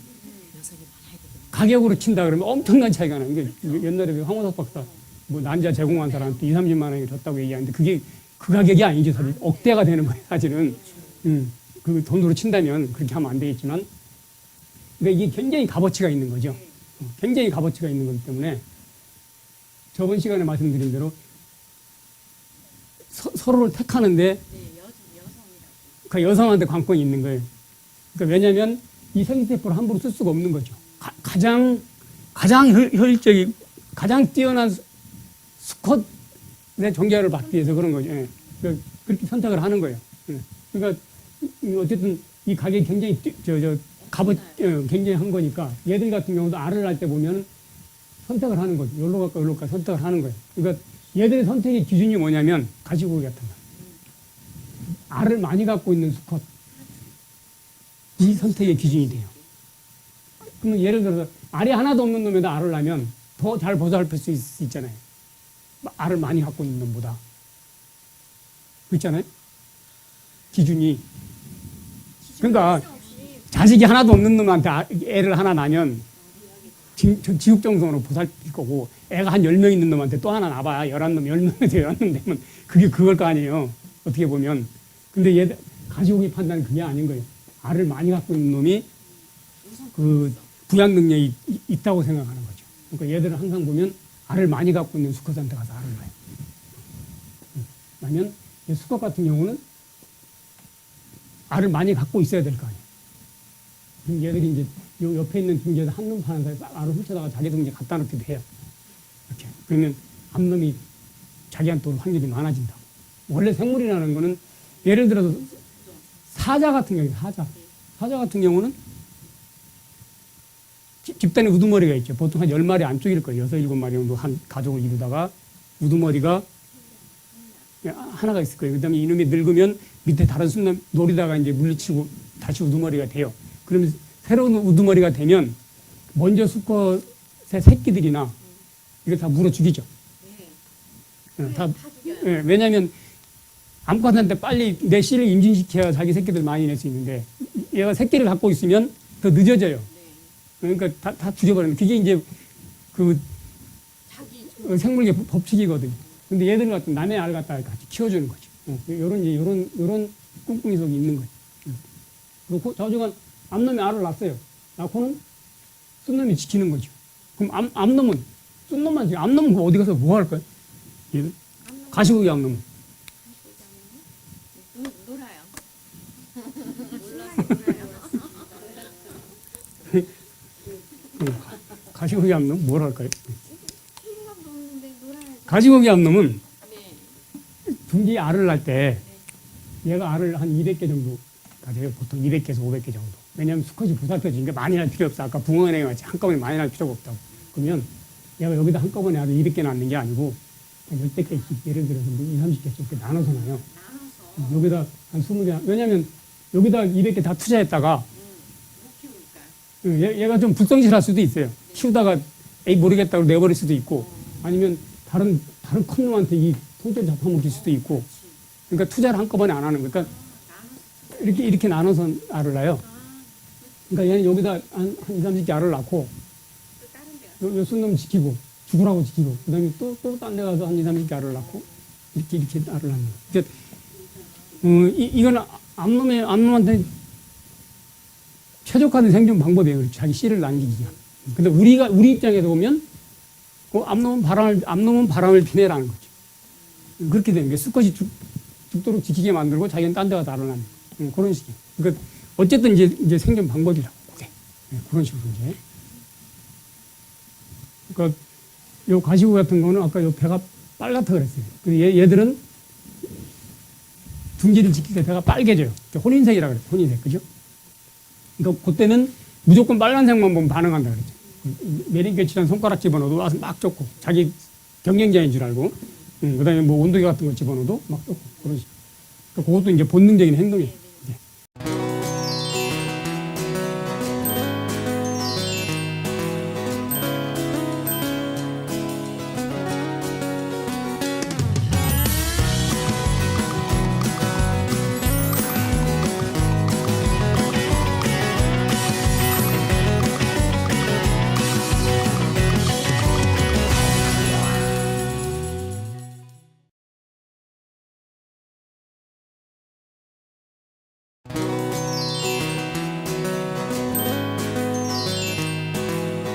가격으로 친다 그러면 엄청난 차이가 나요. 이게 옛날에 황호석 박사 난자 제공한 사람한테 2, 30만 원이 줬다고 얘기하는데 그게 그 가격이 아니죠. 사실 억대가 되는 거예요. 사실은. 그 돈으로 친다면 그렇게 하면 안 되겠지만 근데 이게 굉장히 값어치가 있는 거죠. 굉장히 값어치가 있는 거기 때문에 저번 시간에 말씀드린 대로 서로를 택하는데 그 여성한테 관건이 있는 거예요. 그러니까 왜냐하면 이 생리세포를 함부로 쓸 수가 없는 거죠. 가장 효율적인 가장 뛰어난 수컷의 정자를 받기 위해서 그런 거죠. 예. 그렇게 선택을 하는 거예요. 예. 그러니까 어쨌든 이 가격이 굉장히 굉장히 한 거니까 얘들 같은 경우도 알을 낳을 때 보면 선택을 하는 거죠. 여기로 갈까 여기로 갈까 선택을 하는 거예요. 그러니까 얘들의 선택의 기준이 뭐냐면 가시고기 같은 거. 알을 많이 갖고 있는 수컷. 이 선택의 기준이 돼요. 그러면 예를 들어서 알이 하나도 없는 놈에다 알을 낳으면 더 잘 보살필 수 있잖아요. 알을 많이 갖고 있는 놈보다. 그렇잖아요? 기준이. 그러니까 자식이 하나도 없는 놈한테 애를 하나 낳으면 지극정성으로 보살필 거고 애가 한 10명 있는 놈한테 또 하나 낳아봐야 11놈, 10명에서 11놈 되면 그게 그걸 거 아니에요. 어떻게 보면. 근데 얘 가시고기 판단은 그게 아닌 거예요. 알을 많이 갖고 있는 놈이 그 부양 능력이 있다고 생각하는 거죠. 그러니까 얘들은 항상 보면 알을 많이 갖고 있는 수컷한테 가서 알을 낳아요. 그러면 수컷 같은 경우는 알을 많이 갖고 있어야 될 거 아니에요. 그럼 얘들이 이제 요 옆에 있는 둥지에서 한놈 파는 사이에 싹 알을 훔쳐다가 자기 둥지에 갖다 놓기도 해요. 이렇게. 그러면 암놈이 자기한테 올 확률이 많아진다. 원래 생물이라는 거는 예를 들어서 사자 같은 경우, 사자 같은 경우는 집단에 우두머리가 있죠. 보통 한 10마리 안쪽일 거예요. 6, 7마리 정도 한 가족을 이루다가 우두머리가 하나가 있을 거예요. 그다음에 이놈이 늙으면 밑에 다른 순놈 노리다가 이제 물리치고 다시 우두머리가 돼요. 그러면 새로운 우두머리가 되면 먼저 수컷의 새끼들이나 이거 다 물어 죽이죠. 네. 다 다 죽여요. 왜냐하면 암컷한테 빨리 내 씨를 임신시켜야 자기 새끼들 많이 낼 수 있는데 얘가 새끼를 갖고 있으면 더 늦어져요. 네. 그러니까 다 죽여버리는 그게 이제 그 자기 생물계 법칙이거든요. 근데 얘들 같은 남의 알 갖다가 같이 키워주는 거죠. 요런 꿍꿍이속이 있는 거죠. 그리고 저주간 암놈이 알을 낳았어요. 낳고는 쏜놈이 지키는 거죠. 그럼 암놈은 쏜놈만 지금 암놈은 그거 어디 가서 뭐 할까요? 얘들 가시고기 암놈은 놀아요. 놀아요. 가시고기 암놈 뭘 할까요? 키우감도 없는데 놀아야지. 가시고기 암놈은 네. 둥지 알을 낳을 때 얘가 알을 한 200개 정도 가져요. 보통 200개에서 500개 정도. 왜냐하면 수컷이 보살펴주니까 많이 날 필요 없어. 아까 붕어은행이 같이 한꺼번에 많이 날 필요가 없다고. 그러면 얘가 여기다 한꺼번에 알을 200개 낳는 게 아니고 한 10개씩 예를 들어서 20, 30개씩 이렇게 나눠서 나요. 나눠서 여기다 한 20개. 왜냐하면 여기다 200개 다 투자했다가 못 키우니까. 얘가 좀 불성실할 수도 있어요. 키우다가 에이 모르겠다고 내버릴 수도 있고 아니면 다른 큰 놈한테 이 통째로 잡아먹힐 수도 있고 그러니까 투자를 한꺼번에 안 하는 거예요. 그러니까 나눠서. 이렇게 나눠서 알을 낳아요. 그러니까 얘는 여기다 한 20, 30개 알을 낳고 또 다른 데 요 순놈 지키고 죽으라고 지키고 그다음에 또 딴 데 가서 한 20, 30개 알을 낳고 이렇게 알을 낳는 거예요. 그러니까 이건 암놈한테 최적화된 생존 방법이에요. 자기 씨를 남기기 위한. 근데 우리 입장에서 보면 암놈은 바람을 피내라는 거죠. 그렇게 되는 게 수컷이 죽도록 지키게 만들고 자기는 딴 데 가서 알을 낳는 그런 식이에요. 그러니까 어쨌든 이제 생존 방법이라고 그게 그런 식으로 이제. 그러니까 요 가시고 같은 거는 아까 요 배가 빨갛다 그랬어요. 얘들은 둥지를 지킬 때 배가 빨개져요. 혼인색이라 그랬어요. 혼인색 그죠? 그러니까 그때는 무조건 빨간색만 보면 반응한다 그랬죠. 메린깨치란 손가락 집어넣어도 와서 막 쫓고 자기 경쟁자인 줄 알고 그다음에 뭐 온도계 같은 거 집어넣어도 막 쫓고 그런 식으로. 그러니까 그것도 이제 본능적인 행동이에요.